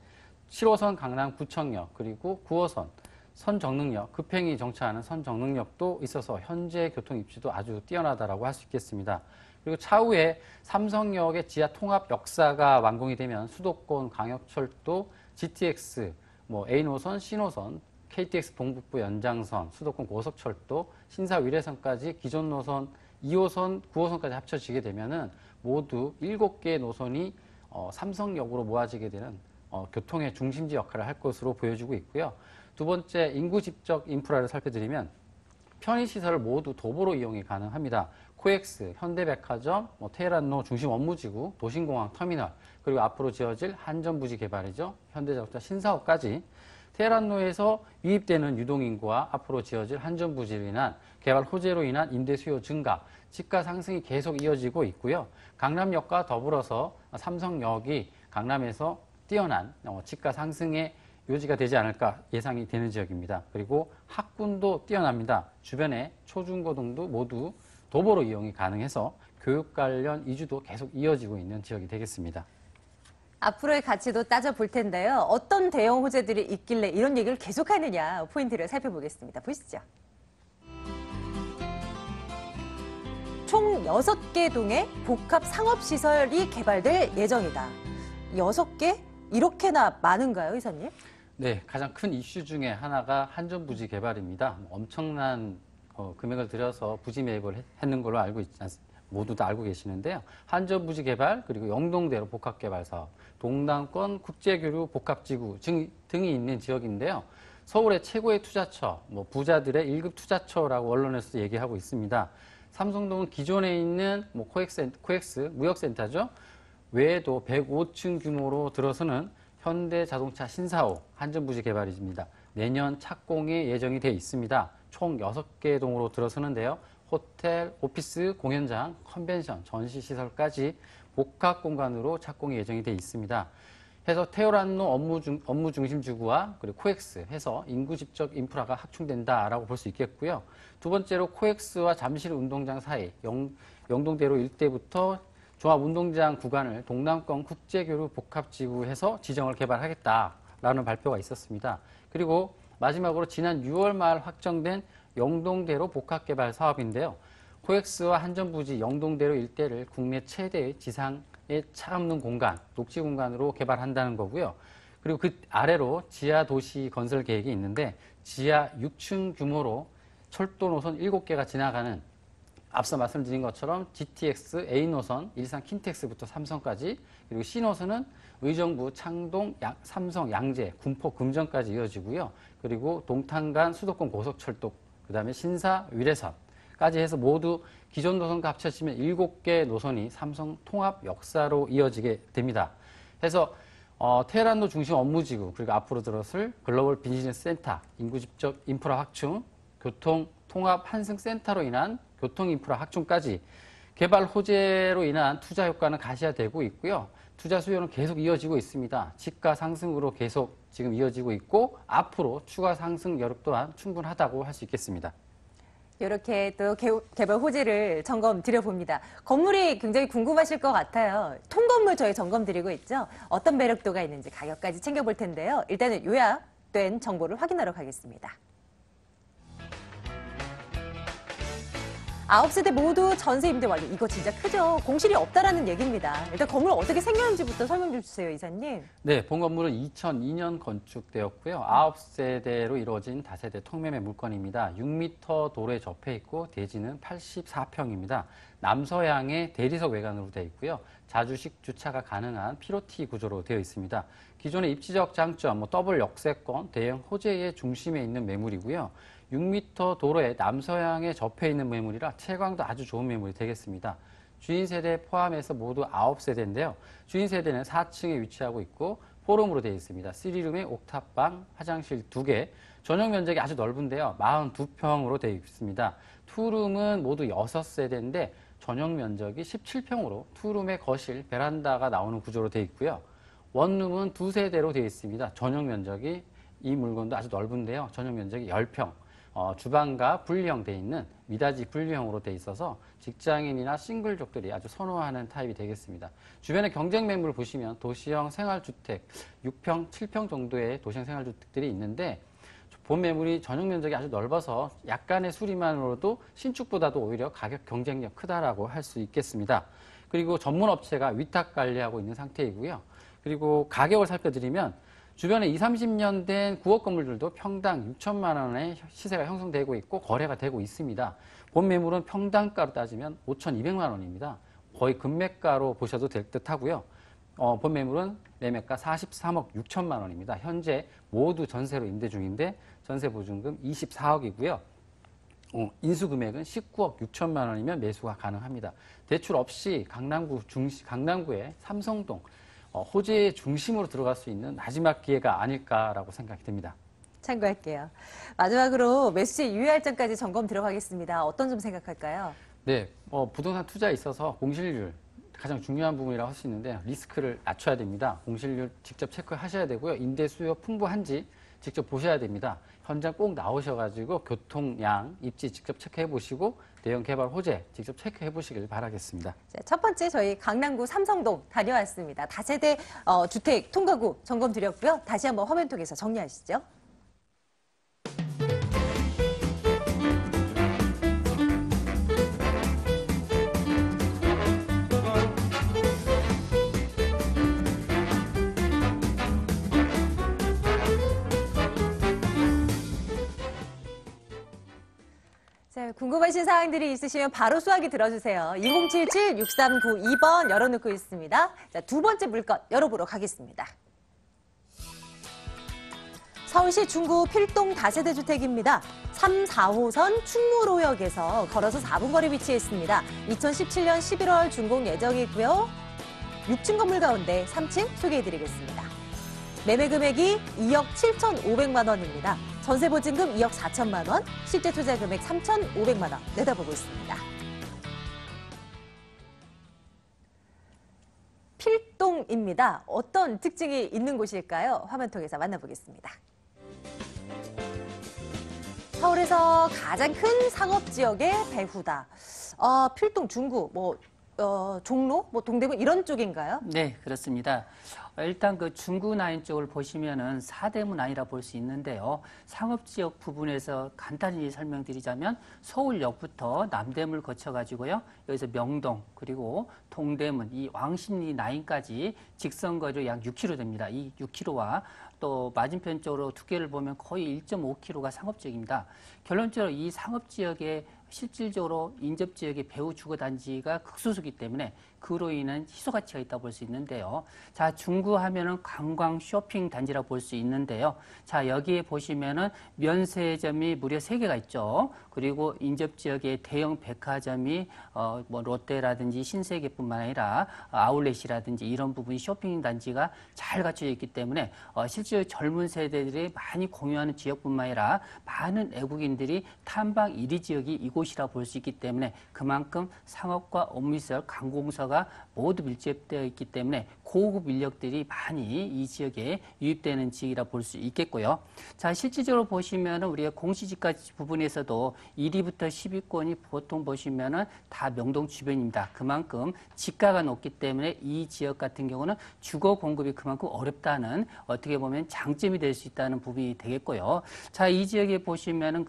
7호선 강남구청역 그리고 9호선 선정릉역, 급행이 정차하는 선정릉역도 있어서 현재 교통 입지도 아주 뛰어나다라고 할 수 있겠습니다. 그리고 차후에 삼성역의 지하 통합 역사가 완공이 되면 수도권 광역철도, GTX, A노선, C노선, KTX 동북부 연장선, 수도권 고속철도, 신사 위례선까지 기존 노선 2호선, 9호선까지 합쳐지게 되면은 모두 7개의 노선이 삼성역으로 모아지게 되는 교통의 중심지 역할을 할 것으로 보여지고 있고요. 두 번째, 인구 집적 인프라를 살펴드리면 편의시설을 모두 도보로 이용이 가능합니다. 코엑스, 현대백화점, 테헤란로 중심 업무지구, 도심공항 터미널, 그리고 앞으로 지어질 한전부지 개발이죠. 현대자동차 신사업까지 테헤란로에서 유입되는 유동인구와 앞으로 지어질 한전부지로 인한 개발 호재로 인한 임대 수요 증가, 집가 상승이 계속 이어지고 있고요. 강남역과 더불어서 삼성역이 강남에서 뛰어난 집가 상승의 요지가 되지 않을까 예상이 되는 지역입니다. 그리고 학군도 뛰어납니다. 주변에 초중고등도 모두 도보로 이용이 가능해서 교육 관련 이주도 계속 이어지고 있는 지역이 되겠습니다.
앞으로의 가치도 따져볼 텐데요. 어떤 대형 호재들이 있길래 이런 얘기를 계속하느냐 포인트를 살펴보겠습니다. 보시죠. 총 6개 동의 복합 상업시설이 개발될 예정이다. 6개? 이렇게나 많은가요, 이사님?
네, 가장 큰 이슈 중에 하나가 한전부지 개발입니다. 엄청난 금액을 들여서 부지 매입을 했는 걸로 알고 있지 않습니까? 모두 다 알고 계시는데요. 한전부지 개발, 그리고 영동대로 복합개발 사업, 동남권 국제교류 복합지구 등이 있는 지역인데요. 서울의 최고의 투자처, 부자들의 1급 투자처라고 언론에서 얘기하고 있습니다. 삼성동은 기존에 있는 코엑스 무역센터죠. 외에도 105층 규모로 들어서는 현대자동차 신사호 한전부지 개발입니다. 내년 착공이 예정이 돼 있습니다. 총 6개 동으로 들어서는데요. 호텔, 오피스, 공연장, 컨벤션, 전시시설까지 복합 공간으로 착공이 예정이 돼 있습니다. 해서 테오란노 업무 중심 지구와 그리고 코엑스 해서 인구 집적 인프라가 확충된다라고 볼 수 있겠고요. 두 번째로 코엑스와 잠실 운동장 사이 영동대로 일대부터 종합운동장 구간을 동남권 국제교류 복합지구에서 지정을 개발하겠다라는 발표가 있었습니다. 그리고 마지막으로 지난 6월 말 확정된 영동대로 복합개발 사업인데요. 코엑스와 한전부지 영동대로 일대를 국내 최대의 지상의 차 없는 공간, 녹지 공간으로 개발한다는 거고요. 그리고 그 아래로 지하 도시 건설 계획이 있는데 지하 6층 규모로 철도 노선 7개가 지나가는 앞서 말씀드린 것처럼 GTX, A노선, 일산 킨텍스부터 삼성까지 그리고 C노선은 의정부, 창동, 삼성, 양재, 군포, 금정까지 이어지고요. 그리고 동탄간 수도권 고속철도, 그 다음에 신사, 위례선까지 해서 모두 기존 노선과 합쳐지면 7개 노선이 삼성 통합 역사로 이어지게 됩니다. 해서 테헤란로 중심 업무지구, 그리고 앞으로 들어설 글로벌 비즈니스 센터, 인구 집적 인프라 확충, 교통 통합 환승센터로 인한 교통 인프라 확충까지 개발 호재로 인한 투자 효과는 가시화되고 있고요. 투자 수요는 계속 이어지고 있습니다. 집가 상승으로 계속 지금 이어지고 있고 앞으로 추가 상승 여력 또한 충분하다고 할 수 있겠습니다.
이렇게 또 개발 호재를 점검 드려봅니다. 건물이 굉장히 궁금하실 것 같아요. 통건물 저희 점검 드리고 있죠. 어떤 매력도가 있는지 가격까지 챙겨볼 텐데요. 일단은 요약된 정보를 확인하러 가겠습니다. 9세대 모두 전세 임대 완료. 이거 진짜 크죠? 공실이 없다라는 얘기입니다. 일단 건물 어떻게 생겼는지부터 설명 좀 주세요, 이사님.
네, 본 건물은 2002년 건축되었고요. 9세대로 이루어진 다세대 통매매 물건입니다. 6m 도로에 접해 있고 대지는 84평입니다. 남서향의 대리석 외관으로 되어 있고요. 자주식 주차가 가능한 피로티 구조로 되어 있습니다. 기존의 입지적 장점, 더블 역세권, 대형 호재의 중심에 있는 매물이고요. 6m 도로에 남서향에 접해 있는 매물이라 채광도 아주 좋은 매물이 되겠습니다. 주인 세대 포함해서 모두 9세대인데요. 주인 세대는 4층에 위치하고 있고 포룸으로 되어 있습니다. 3룸에 옥탑방, 화장실 2개, 전용 면적이 아주 넓은데요. 42평으로 되어 있습니다. 투룸은 모두 6세대인데 전용 면적이 17평으로 투룸에 거실, 베란다가 나오는 구조로 되어 있고요. 원룸은 2세대로 되어 있습니다. 전용 면적이 이 물건도 아주 넓은데요. 전용 면적이 10평. 주방과 분리형 되어 있는 미닫이 분리형으로 되어 있어서 직장인이나 싱글족들이 아주 선호하는 타입이 되겠습니다. 주변의 경쟁 매물을 보시면 도시형 생활주택 6평, 7평 정도의 도시형 생활주택들이 있는데 본 매물이 전용 면적이 아주 넓어서 약간의 수리만으로도 신축보다도 오히려 가격 경쟁력 크다라고 할 수 있겠습니다. 그리고 전문 업체가 위탁 관리하고 있는 상태이고요. 그리고 가격을 살펴드리면 주변에 20, 30년 된 구억 건물들도 평당 6천만 원의 시세가 형성되고 있고 거래가 되고 있습니다. 본 매물은 평당가로 따지면 5,200만 원입니다. 거의 금매가로 보셔도 될 듯 하고요. 본 매물은 매매가 43억 6천만 원입니다. 현재 모두 전세로 임대 중인데 전세 보증금 24억이고요. 인수금액은 19억 6천만 원이면 매수가 가능합니다. 대출 없이 강남구의 삼성동 호재의 중심으로 들어갈 수 있는 마지막 기회가 아닐까라고 생각이 듭니다.
참고할게요. 마지막으로 매수시 유의할 점까지 점검 들어가겠습니다. 어떤 점 생각할까요?
네, 부동산 투자에 있어서 공실률 가장 중요한 부분이라고 할 수 있는데 리스크를 낮춰야 됩니다. 공실률 직접 체크하셔야 되고요. 임대 수요 풍부한지 직접 보셔야 됩니다. 현장 꼭 나오셔가지고 교통량, 입지 직접 체크해 보시고 대형 개발 호재 직접 체크해 보시길 바라겠습니다.
첫 번째 저희 강남구 삼성동 다녀왔습니다. 다세대 주택 통과구 점검 드렸고요. 다시 한번 화면 통해서 정리하시죠. 자, 궁금하신 사항들이 있으시면 바로 수화기 들어주세요. 2077-6392번 열어놓고 있습니다. 자, 두 번째 물건 열어보러 가겠습니다. 서울시 중구 필동 다세대 주택입니다. 3, 4호선 충무로역에서 걸어서 4분 거리 위치해 있습니다. 2017년 11월 준공 예정이고요. 6층 건물 가운데 3층 소개해드리겠습니다. 매매 금액이 2억 7,500만 원입니다. 전세 보증금 2억 4천만 원, 실제 투자 금액 3,500만 원 내다보고 있습니다. 필동입니다. 어떤 특징이 있는 곳일까요? 화면 통해서 만나보겠습니다. 서울에서 가장 큰 상업지역의 배후다. 필동, 중구, 종로, 동대문 이런 쪽인가요?
네, 그렇습니다. 일단 그 중구 라인 쪽을 보시면은 사대문 라인이라 볼 수 있는데요. 상업지역 부분에서 간단히 설명드리자면 서울역부터 남대문을 거쳐가지고요. 여기서 명동 그리고 동대문 이 왕십리 라인까지 직선거리로 약 6km 됩니다. 이 6km와 또 맞은편 쪽으로 두께를 보면 거의 1.5km가 상업지역입니다. 결론적으로 이 상업지역에 실질적으로 인접지역의 배후 주거단지가 극소수기 때문에 그로 인한 희소 가치가 있다고 볼 수 있는데요. 자, 중구 하면은 관광 쇼핑 단지라고 볼 수 있는데요. 자, 여기에 보시면은 면세점이 무려 3개가 있죠. 그리고 인접지역의 대형 백화점이 롯데라든지 신세계뿐만 아니라 아울렛이라든지 이런 부분이 쇼핑 단지가 잘 갖춰져 있기 때문에 실제로 젊은 세대들이 많이 공유하는 지역뿐만 아니라 많은 외국인들이 탐방 1위 지역이 이곳이라고 볼 수 있기 때문에 그만큼 상업과 업무시설, 관공서가 모두 밀집되어 있기 때문에 고급 인력들이 많이 이 지역에 유입되는 지역이라 볼 수 있겠고요. 자, 실질적으로 보시면은 우리가 공시지가 부분에서도 1위부터 10위권이 보통 보시면은 다 명동 주변입니다. 그만큼 지가가 높기 때문에 이 지역 같은 경우는 주거 공급이 그만큼 어렵다는 어떻게 보면 장점이 될 수 있다는 부분이 되겠고요. 자, 이 지역에 보시면은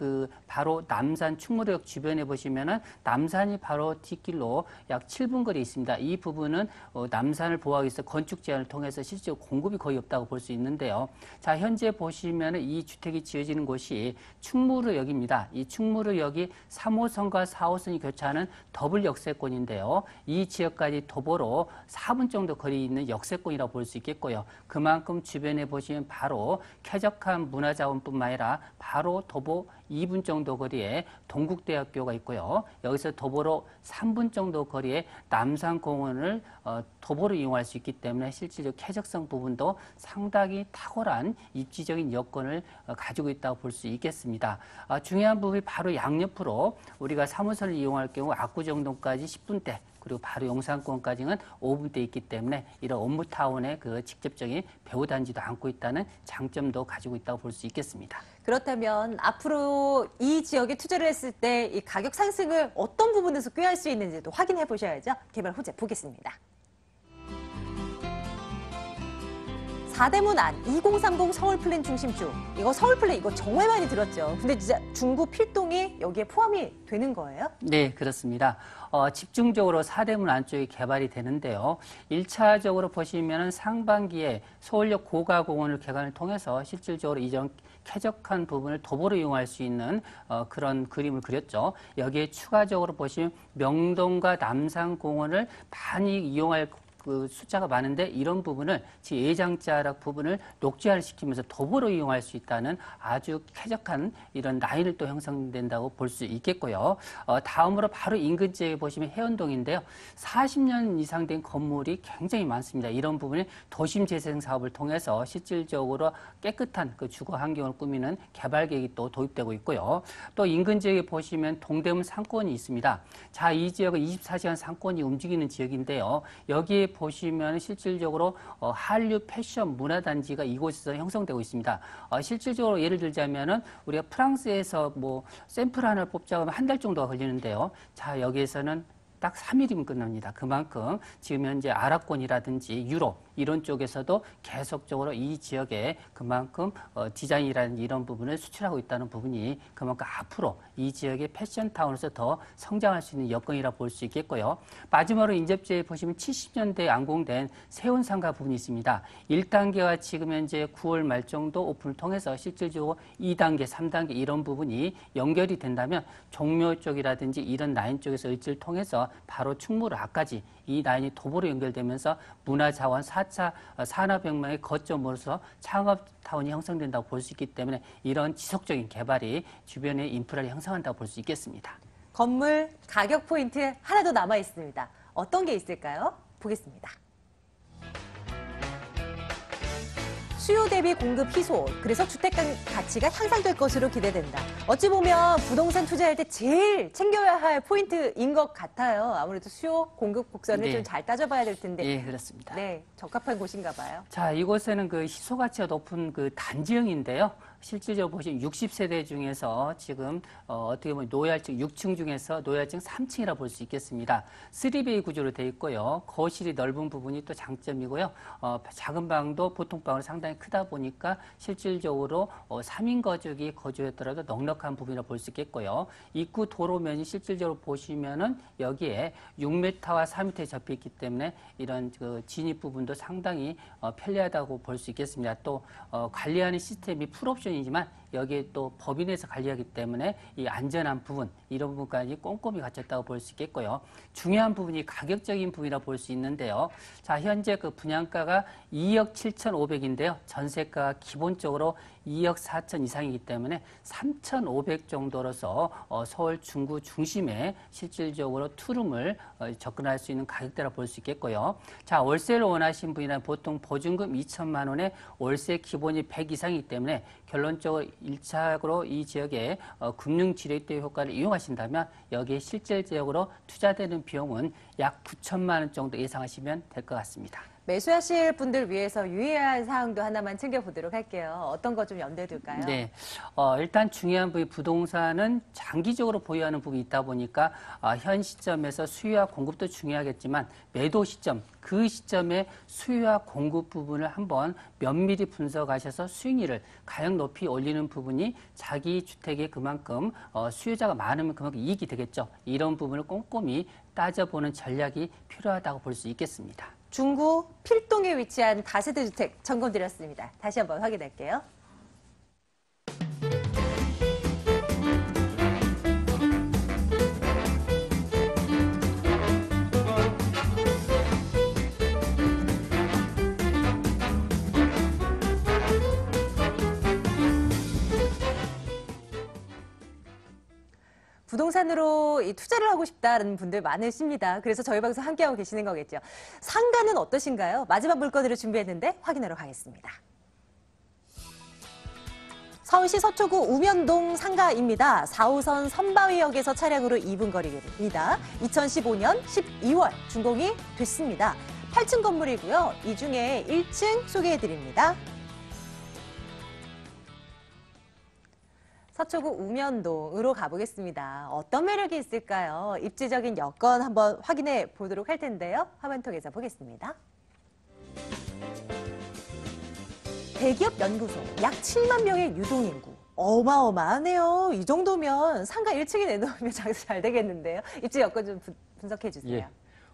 바로 남산 충무로역 주변에 보시면은 남산이 바로 뒷길로 약 7분 거리에 있습니다. 이 부분은 남산을 보호하기 위해서 건축 제한을 통해서 실제로 공급이 거의 없다고 볼 수 있는데요. 자, 현재 보시면은 이 주택이 지어지는 곳이 충무로역입니다. 이 충무로역이 3호선과 4호선이 교차하는 더블 역세권인데요. 이 지역까지 도보로 4분 정도 거리에 있는 역세권이라고 볼 수 있겠고요. 그만큼 주변에 보시면 바로 쾌적한 문화자원뿐만 아니라 바로 도보 2분 정도 거리에 동국대학교가 있고요. 여기서 도보로 3분 정도 거리에 남산공원을 도보로 이용할 수 있기 때문에 실질적 쾌적성 부분도 상당히 탁월한 입지적인 여건을 가지고 있다고 볼 수 있겠습니다. 중요한 부분이 바로 양옆으로 우리가 3호선을 이용할 경우 압구정동까지 10분대 그리고 바로 용산권까지는 5분대 있기 때문에 이런 업무타운의 그 직접적인 배후단지도 안고 있다는 장점도 가지고 있다고 볼 수 있겠습니다.
그렇다면 앞으로 이 지역에 투자를 했을 때 이 가격 상승을 어떤 부분에서 꾀할 수 있는지도 확인해 보셔야죠. 개발 호재 보겠습니다. 4대문 안 2030 서울 플랜 중심주. 이거 서울 플랜 이거 정말 많이 들었죠. 근데 진짜 중구 필동이 여기에 포함이 되는 거예요?
네, 그렇습니다. 집중적으로 4대문 안쪽이 개발이 되는데요. 1차적으로 보시면은 상반기에 서울역 고가공원을 개관을 통해서 실질적으로 이전 쾌적한 부분을 도보로 이용할 수 있는 그런 그림을 그렸죠. 여기에 추가적으로 보시면 명동과 남산공원을 많이 이용할 그 숫자가 많은데 이런 부분을 예장자락 부분을 녹지화를 시키면서 도보로 이용할 수 있다는 아주 쾌적한 이런 라인을 또 형성된다고 볼 수 있겠고요. 다음으로 바로 인근 지역에 보시면 해운동인데요. 40년 이상 된 건물이 굉장히 많습니다. 이런 부분이 도심 재생 사업을 통해서 실질적으로 깨끗한 그 주거 환경을 꾸미는 개발 계획이 또 도입되고 있고요. 또 인근 지역에 보시면 동대문 상권이 있습니다. 자, 이 지역은 24시간 상권이 움직이는 지역인데요. 여기에 보시면 실질적으로 한류 패션 문화단지가 이곳에서 형성되고 있습니다. 실질적으로 예를 들자면은 우리가 프랑스에서 뭐 샘플 하나를 뽑자고 하면 한 달 정도가 걸리는데요. 자, 여기에서는 딱 3일이면 끝납니다. 그만큼 지금 현재 아랍권이라든지 유럽 이런 쪽에서도 계속적으로 이 지역에 그만큼 디자인이라는 이런 부분을 수출하고 있다는 부분이 그만큼 앞으로 이 지역의 패션타운에서 더 성장할 수 있는 여건이라 볼 수 있겠고요. 마지막으로 인접지에 보시면 70년대에 완공된 세운상가 부분이 있습니다. 1단계와 지금 현재 9월 말 정도 오픈을 통해서 실질적으로 2단계, 3단계 이런 부분이 연결이 된다면 종묘 쪽이라든지 이런 라인 쪽에서 일지를 통해서 바로 충무로까지 이 라인이 도보로 연결되면서 문화자원 4차 산업혁명의 거점으로서 창업타운이 형성된다고 볼 수 있기 때문에 이런 지속적인 개발이 주변의 인프라를 형성한다고 볼 수 있겠습니다.
건물 가격 포인트 하나 더 남아 있습니다. 어떤 게 있을까요? 보겠습니다. 수요 대비 공급 희소, 그래서 주택 가치가 향상될 것으로 기대된다. 어찌 보면 부동산 투자할 때 제일 챙겨야 할 포인트인 것 같아요. 아무래도 수요 공급 곡선을
네.
좀 잘 따져봐야 될 텐데.
예, 그렇습니다.
네, 적합한 곳인가 봐요.
자, 이곳에는 그 희소 가치가 높은 그 단지형인데요. 실질적으로 보시면 60세대 중에서 지금 어떻게 보면 노후층 6층 중에서 노후층 3층이라 볼 수 있겠습니다. 3베이 구조로 되어 있고요. 거실이 넓은 부분이 또 장점이고요. 작은 방도 보통 방으로 상당히 크다 보니까 실질적으로 3인 가족이 거주했더라도 넉넉한 부분이라 볼 수 있겠고요. 입구 도로면이 실질적으로 보시면은 여기에 6m와 4m에 접해 있기 때문에 이런 그 진입 부분도 상당히 편리하다고 볼 수 있겠습니다. 또 관리하는 시스템이 풀옵션 이지만 여기에 또 법인에서 관리하기 때문에 이 안전한 부분 이런 부분까지 꼼꼼히 갖췄다고 볼 수 있겠고요. 중요한 부분이 가격적인 부분이라 볼 수 있는데요. 자, 현재 그 분양가가 2억 7,500인데요. 전세가가 기본적으로 2억 4천 이상이기 때문에 3,500 정도로서 서울 중구 중심에 실질적으로 투룸을 접근할 수 있는 가격대라 볼 수 있겠고요. 자, 월세를 원하신 분이라면 보통 보증금 2천만 원에 월세 기본이 100 이상이기 때문에 결론적으로 1차적으로 이 지역에 금융지렛대 효과를 이용하신다면 여기에 실질적으로 투자되는 비용은 약 9천만 원 정도 예상하시면 될 것 같습니다.
매수하실 분들 위해서 유의할 사항도 하나만 챙겨보도록 할게요. 어떤 거 좀 염두에 둘까요?
네. 일단 중요한 부분이 부동산은 장기적으로 보유하는 부분이 있다 보니까 현 시점에서 수요와 공급도 중요하겠지만 매도 시점, 그 시점에 수요와 공급 부분을 한번 면밀히 분석하셔서 수익률을 가장 높이 올리는 부분이 자기 주택에 그만큼 수요자가 많으면 그만큼 이익이 되겠죠. 이런 부분을 꼼꼼히 따져보는 전략이 필요하다고 볼 수 있겠습니다.
중구 필동에 위치한 다세대 주택 점검드렸습니다. 다시 한번 확인할게요. 부동산으로 이 투자를 하고 싶다는 분들 많으십니다. 그래서 저희 방송 함께하고 계시는 거겠죠. 상가는 어떠신가요? 마지막 물건으로 준비했는데 확인하러 가겠습니다. 서울시 서초구 우면동 상가입니다. 4호선 선바위역에서 차량으로 2분 거리입니다. 2015년 12월 준공이 됐습니다. 8층 건물이고요. 이 중에 1층 소개해드립니다. 서초구 우면동으로 가보겠습니다. 어떤 매력이 있을까요? 입지적인 여건 한번 확인해 보도록 할 텐데요. 화면 통해서 보겠습니다. 대기업 연구소, 약 7만 명의 유동인구. 어마어마하네요. 이 정도면 상가 1층에 내놓으면 장사 잘 되겠는데요. 입지 여건 좀 분석해 주세요.
예.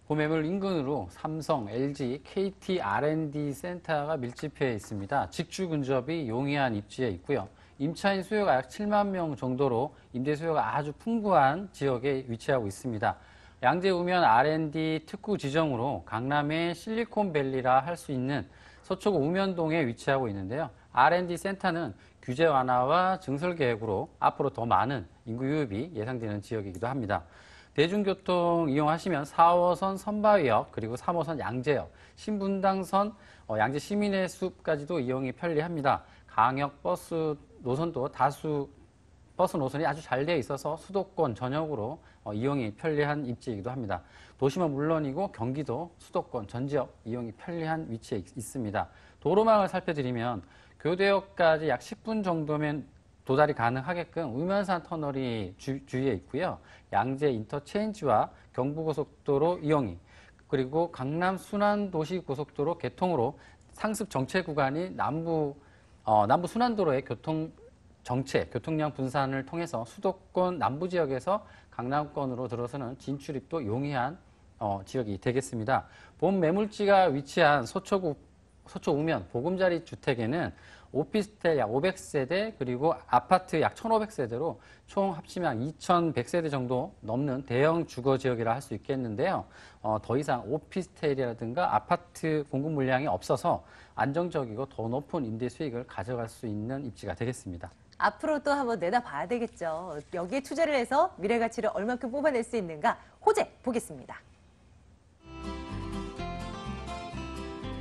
고매물 인근으로 삼성, LG, KT R&D 센터가 밀집해 있습니다. 직주 근접이 용이한 입지에 있고요. 임차인 수요가 약 7만 명 정도로 임대 수요가 아주 풍부한 지역에 위치하고 있습니다. 양재 우면 R&D 특구 지정으로 강남의 실리콘밸리라 할 수 있는 서초구 우면동에 위치하고 있는데요. R&D 센터는 규제 완화와 증설 계획으로 앞으로 더 많은 인구 유입이 예상되는 지역이기도 합니다. 대중교통 이용하시면 4호선 선바위역 그리고 3호선 양재역, 신분당선, 양재 시민의 숲까지도 이용이 편리합니다. 강역 버스 노선도 다수 버스 노선이 아주 잘 되어 있어서 수도권 전역으로 이용이 편리한 입지이기도 합니다. 도심은 물론이고 경기도 수도권 전 지역 이용이 편리한 위치에 있습니다. 도로망을 살펴드리면 교대역까지 약 10분 정도면 도달이 가능하게끔 우면산 터널이 주위에 있고요. 양재 인터체인지와 경부고속도로 이용이, 그리고 강남 순환도시고속도로 개통으로 상습 정체 구간이 남부 순환도로의 교통량 분산을 통해서 수도권 남부 지역에서 강남권으로 들어서는 진출입도 용이한 지역이 되겠습니다. 본 매물지가 위치한 서초 우면 보금자리 주택에는 오피스텔 약 500세대 그리고 아파트 약 1,500세대로 총 합치면 2,100세대 정도 넘는 대형 주거 지역이라 할 수 있겠는데요. 더 이상 오피스텔이라든가 아파트 공급 물량이 없어서 안정적이고 더 높은 임대 수익을 가져갈 수 있는 입지가 되겠습니다.
앞으로 또 한번 내다봐야 되겠죠. 여기에 투자를 해서 미래 가치를 얼만큼 뽑아낼 수 있는가 호재 보겠습니다.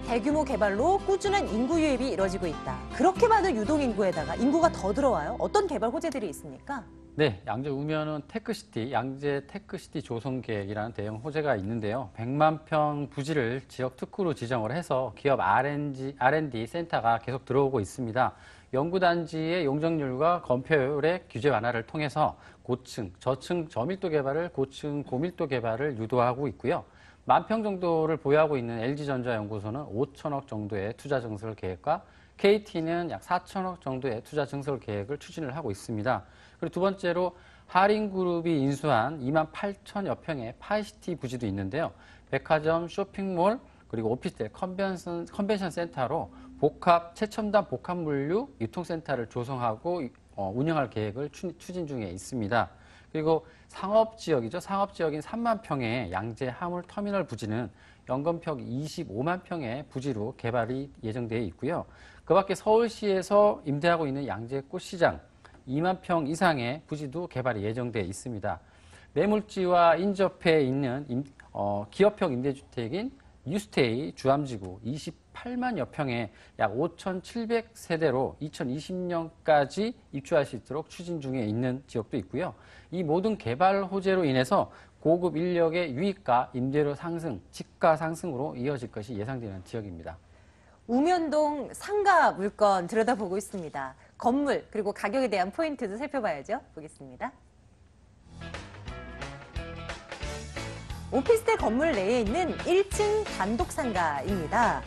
대규모 개발로 꾸준한 인구 유입이 이뤄지고 있다. 그렇게 많은 유동인구에다가 인구가 더 들어와요. 어떤 개발 호재들이 있습니까?
네, 양재 우면은 테크시티, 양재 테크시티 조성 계획이라는 대형 호재가 있는데요. 100만 평 부지를 지역 특구로 지정을 해서 기업 R&D 센터가 계속 들어오고 있습니다. 연구단지의 용적률과 건폐율의 규제 완화를 통해서 고층, 저층 저밀도 개발을 고층 고밀도 개발을 유도하고 있고요. 10,000평 정도를 보유하고 있는 LG전자연구소는 5천억 정도의 투자 증설 계획과 KT는 약 4천억 정도의 투자 증설 계획을 추진을 하고 있습니다. 그리고 두 번째로 하림그룹이 인수한 28,000여 평의 파이시티 부지도 있는데요. 백화점, 쇼핑몰, 그리고 오피스텔, 컨벤션 센터로 최첨단 복합물류 유통센터를 조성하고 운영할 계획을 추진 중에 있습니다. 그리고 상업지역이죠. 상업지역인 3만 평의 양재 화물터미널 부지는 연건평 25만 평의 부지로 개발이 예정되어 있고요. 그 밖에 서울시에서 임대하고 있는 양재 꽃시장 2만 평 이상의 부지도 개발이 예정되어 있습니다. 매물지와 인접해 있는 기업형 임대주택인 뉴스테이 주암지구 28만여 평에 약 5,700세대로 2020년까지 입주할 수 있도록 추진 중에 있는 지역도 있고요. 이 모든 개발 호재로 인해서 고급 인력의 유입과 임대료 상승, 집가 상승으로 이어질 것이 예상되는 지역입니다.
우면동 상가 물건 들여다보고 있습니다. 건물 그리고 가격에 대한 포인트도 살펴봐야죠. 보겠습니다. 오피스텔 건물 내에 있는 1층 단독 상가입니다.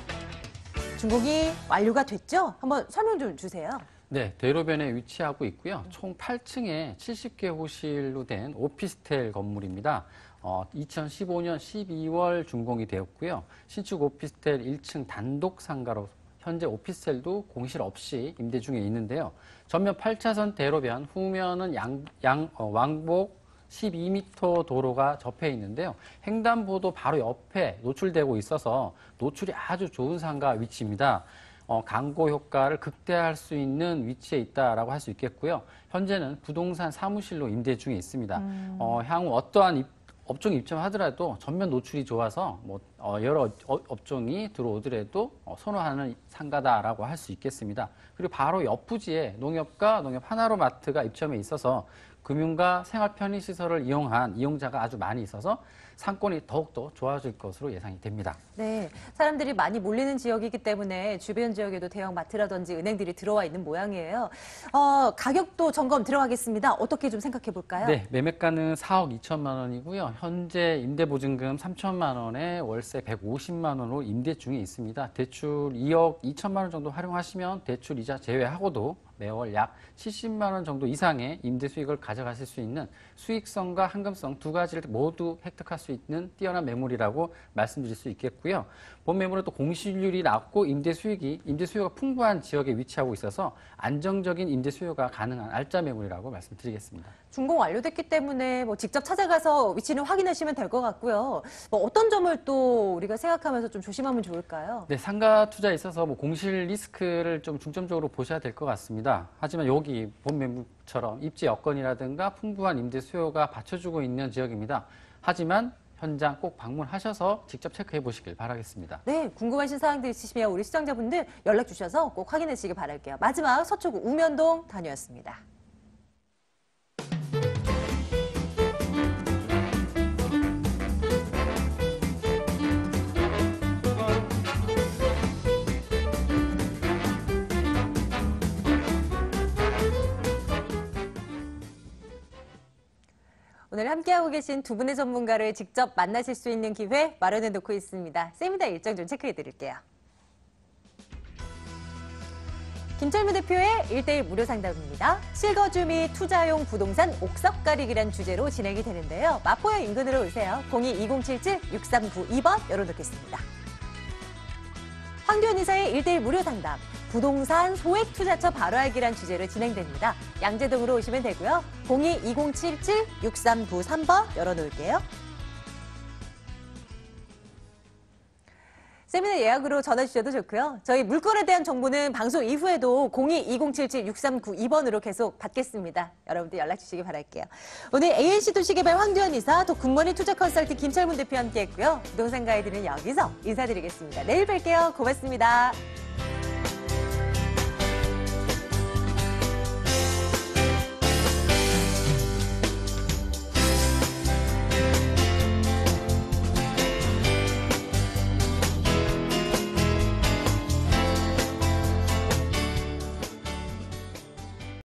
준공이 완료가 됐죠? 한번 설명 좀 주세요.
네, 대로변에 위치하고 있고요. 총 8층에 70개 호실로 된 오피스텔 건물입니다. 2015년 12월 준공이 되었고요. 신축 오피스텔 1층 단독 상가로 현재 오피스텔도 공실 없이 임대 중에 있는데요. 전면 8차선 대로변, 후면은 왕복 12m 도로가 접해 있는데요. 횡단보도 바로 옆에 노출되고 있어서 노출이 아주 좋은 상가 위치입니다. 광고 효과를 극대화할 수 있는 위치에 있다라고 할 수 있겠고요. 현재는 부동산 사무실로 임대 중에 있습니다. 향후 어떠한 업종이 입점하더라도 전면 노출이 좋아서 여러 업종이 들어오더라도 선호하는 상가다라고 할 수 있겠습니다. 그리고 바로 옆 부지에 농협과 농협 하나로마트가 입점해 있어서 금융과 생활 편의시설을 이용한 이용자가 아주 많이 있어서 상권이 더욱더 좋아질 것으로 예상이 됩니다.
네, 사람들이 많이 몰리는 지역이기 때문에 주변 지역에도 대형 마트라든지 은행들이 들어와 있는 모양이에요. 가격도 점검 들어가겠습니다. 어떻게 좀 생각해 볼까요?
네, 매매가는 4억 2천만 원이고요. 현재 임대보증금 3천만 원에 월세 150만 원으로 임대 중에 있습니다. 대출 2억 2천만 원 정도 활용하시면 대출 이자 제외하고도 매월 약 70만 원 정도 이상의 임대 수익을 가져가실 수 있는 수익성과 황금성 두 가지를 모두 획득할 수 있는 뛰어난 매물이라고 말씀드릴 수 있겠고요. 본 매물은 또 공실률이 낮고 임대 수요가 풍부한 지역에 위치하고 있어서 안정적인 임대 수요가 가능한 알짜 매물이라고 말씀드리겠습니다.
준공 완료됐기 때문에 직접 찾아가서 위치는 확인하시면 될 것 같고요. 어떤 점을 또 우리가 생각하면서 좀 조심하면 좋을까요?
네, 상가 투자에 있어서 공실 리스크를 좀 중점적으로 보셔야 될 것 같습니다. 하지만 여기 본 매물처럼 입지 여건이라든가 풍부한 임대 수요가 받쳐주고 있는 지역입니다. 하지만 현장 꼭 방문하셔서 직접 체크해 보시길 바라겠습니다.
네, 궁금하신 사항들 있으시면 우리 시청자분들 연락 주셔서 꼭 확인해 주시기 바랄게요. 마지막 서초구 우면동 다녀왔습니다. 오늘 함께하고 계신 두 분의 전문가를 직접 만나실 수 있는 기회 마련해 놓고 있습니다. 세미나 일정 좀 체크해 드릴게요. 김철무 대표의 1대1 무료 상담입니다. 실거주 및 투자용 부동산 옥석 가리기란 주제로 진행이 되는데요. 마포역 인근으로 오세요. 02-2077-6392번 열어놓겠습니다. 황교안 이사의 1대1 무료 상담. 부동산 소액 투자처 바로 알기란 주제로 진행됩니다. 양재동으로 오시면 되고요. 02-2077-6393번 열어놓을게요. 세미나 예약으로 전화 주셔도 좋고요. 저희 물건에 대한 정보는 방송 이후에도 02-2077-6392번으로 계속 받겠습니다. 여러분들 연락 주시기 바랄게요. 오늘 ANC 도시개발 황교안 이사, 또 굿모닝 투자 컨설팅 김철문 대표와 함께했고요. 부동산 가이드는 여기서 인사드리겠습니다. 내일 뵐게요. 고맙습니다.